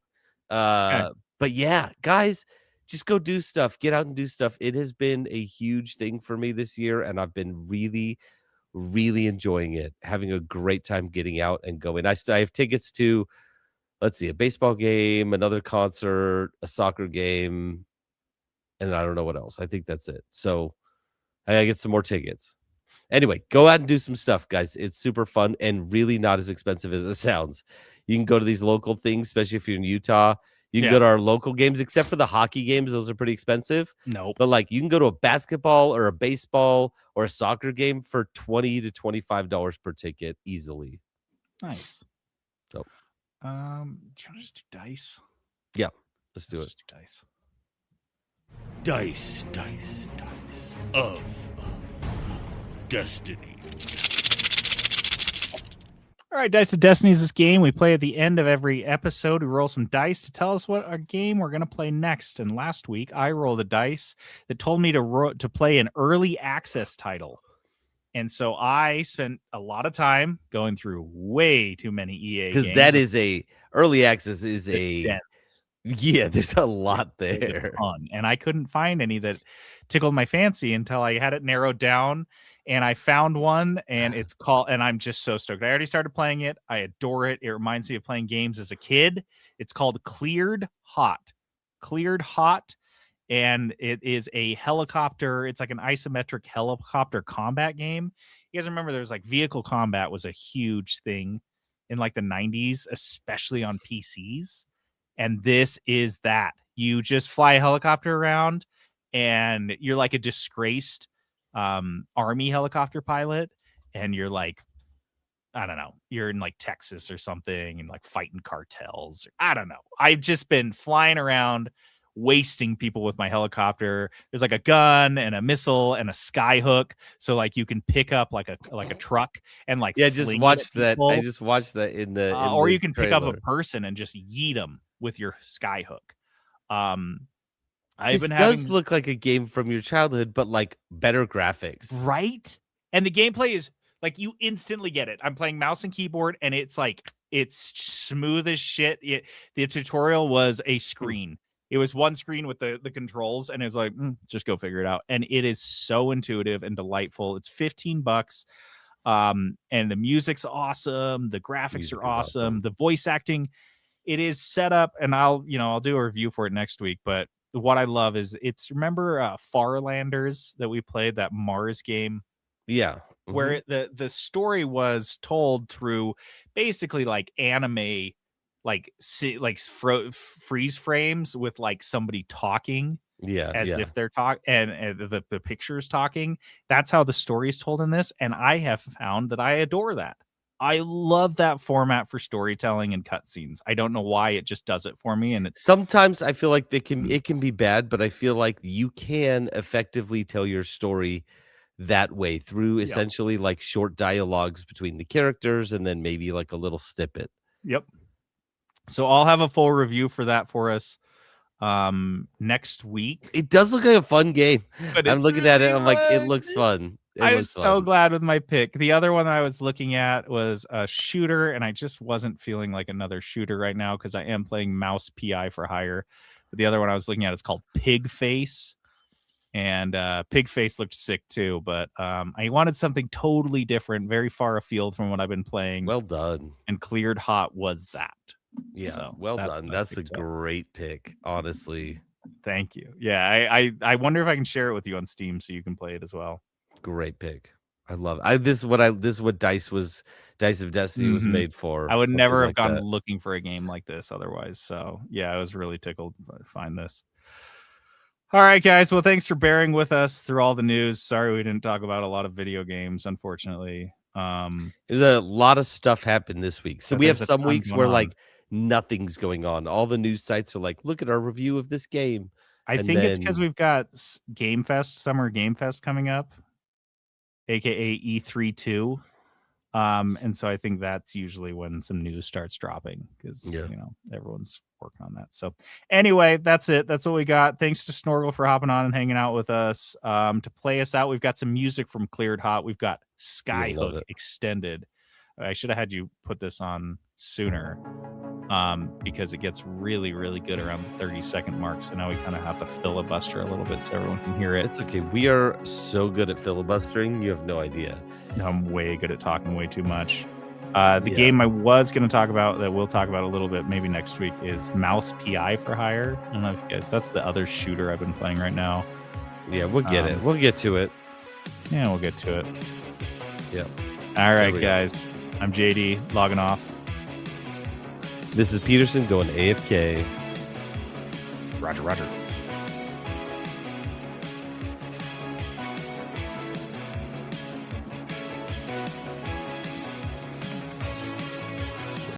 Okay. But yeah, guys, just go do stuff. Get out and do stuff. It has been a huge thing for me this year, and I've been really, really enjoying it. Having a great time getting out and going. I have tickets to, let's see, a baseball game, another concert, a soccer game, and I don't know what else. I think that's it. So I gotta get some more tickets. Anyway, go out and do some stuff, guys. It's super fun and really not as expensive as it sounds. You can go to these local things, especially if you're in Utah. You can go to our local games, except for the hockey games. Those are pretty expensive. Nope. But like, you can go to a basketball or a baseball or a soccer game for $20 to $25 per ticket easily. Nice. So, do you want to just do dice? Yeah, let's do it. Just do dice. Dice of destiny. All right, Dice of Destiny is this game we play at the end of every episode. We roll some dice to tell us what our game we're going to play next. And last week, I rolled a dice that told me to play an early access title. And so I spent a lot of time going through way too many EA games. Because that is early access is Dense. Yeah, there's a lot there. And I couldn't find any that tickled my fancy until I had it narrowed down. And I found one, and it's called, and I'm just so stoked. I already started playing it. I adore it. It reminds me of playing games as a kid. It's called Cleared Hot. Cleared Hot. And it is a helicopter. It's like an isometric helicopter combat game. You guys remember there's like vehicle combat was a huge thing in like the 90s, especially on PCs. And this is that. You just fly a helicopter around, and you're like a disgraced army helicopter pilot, and you're like, I don't know, you're in like Texas or something and like fighting cartels. I don't know. I've just been flying around wasting people with my helicopter. There's like a gun and a missile and a sky hook, so like you can pick up like a truck and like just watch that. I just watched that in the or the you can pick up a trailer. person and just yeet them with your sky hook. This does look like a game from your childhood, but like better graphics. Right? And the gameplay is like you instantly get it. I'm playing mouse and keyboard, and it's like it's smooth as shit. The tutorial was a screen. It was one screen with the controls, and it's like, just go figure it out. And it is so intuitive and delightful. It's $15. And the music's awesome. The graphics are awesome. The voice acting, it is set up, and I'll do a review for it next week, but what I love is remember Farlanders that we played, that Mars game? Yeah. Where the story was told through basically like anime, like freeze frames with like somebody talking. Yeah. As if they're talking, and the picture's talking. That's how the story is told in this. And I have found that I adore that. I love that format for storytelling and cutscenes. I don't know why, it just does it for me. And sometimes I feel like it can be bad, but I feel like you can effectively tell your story that way through essentially like short dialogues between the characters and then maybe like a little snippet. Yep. So I'll have a full review for that for us next week. It does look like a fun game. But I'm looking at it. I'm like, it looks fun. I was so glad with my pick. The other one I was looking at was a shooter, and I just wasn't feeling like another shooter right now because I am playing Mouse PI for Hire. But the other one I was looking at is called Pig Face, and Pig Face looked sick too. But I wanted something totally different, very far afield from what I've been playing. Well done. And Cleared Hot was that. Yeah, so well done. That's a great pick, honestly. Thank you. Yeah, I wonder if I can share it with you on Steam so you can play it as well. Great pick. I love it. This is what Dice of Destiny was made for. I would never have gone looking for a game like this otherwise. So yeah, I was really tickled to find this. All right, guys. Well, thanks for bearing with us through all the news. Sorry we didn't talk about a lot of video games, unfortunately. There's a lot of stuff happened this week. So we have some weeks where like nothing's going on. All the news sites are like, look at our review of this game. I think it's because we've got Game Fest, Summer Game Fest coming up, aka E3 and so I think that's usually when some news starts dropping because everyone's working on that. So anyway, that's it. That's what we got. Thanks to Snorgle for hopping on and hanging out with us. To play us out, we've got some music from Cleared Hot. We've got Skyhook Extended. I should have had you put this on sooner because it gets really, really good around the 30-second mark. So now we kind of have to filibuster a little bit so everyone can hear it. It's okay. We are so good at filibustering. You have no idea. I'm way good at talking way too much. The game I was going to talk about that we'll talk about a little bit maybe next week is Mouse PI for Hire. I don't know if you guys, that's the other shooter I've been playing right now. Yeah, we'll get it. We'll get to it. Yeah, we'll get to it. Yeah. All right, guys. I'm JD logging off. This is Peterson going AFK. Roger, Roger.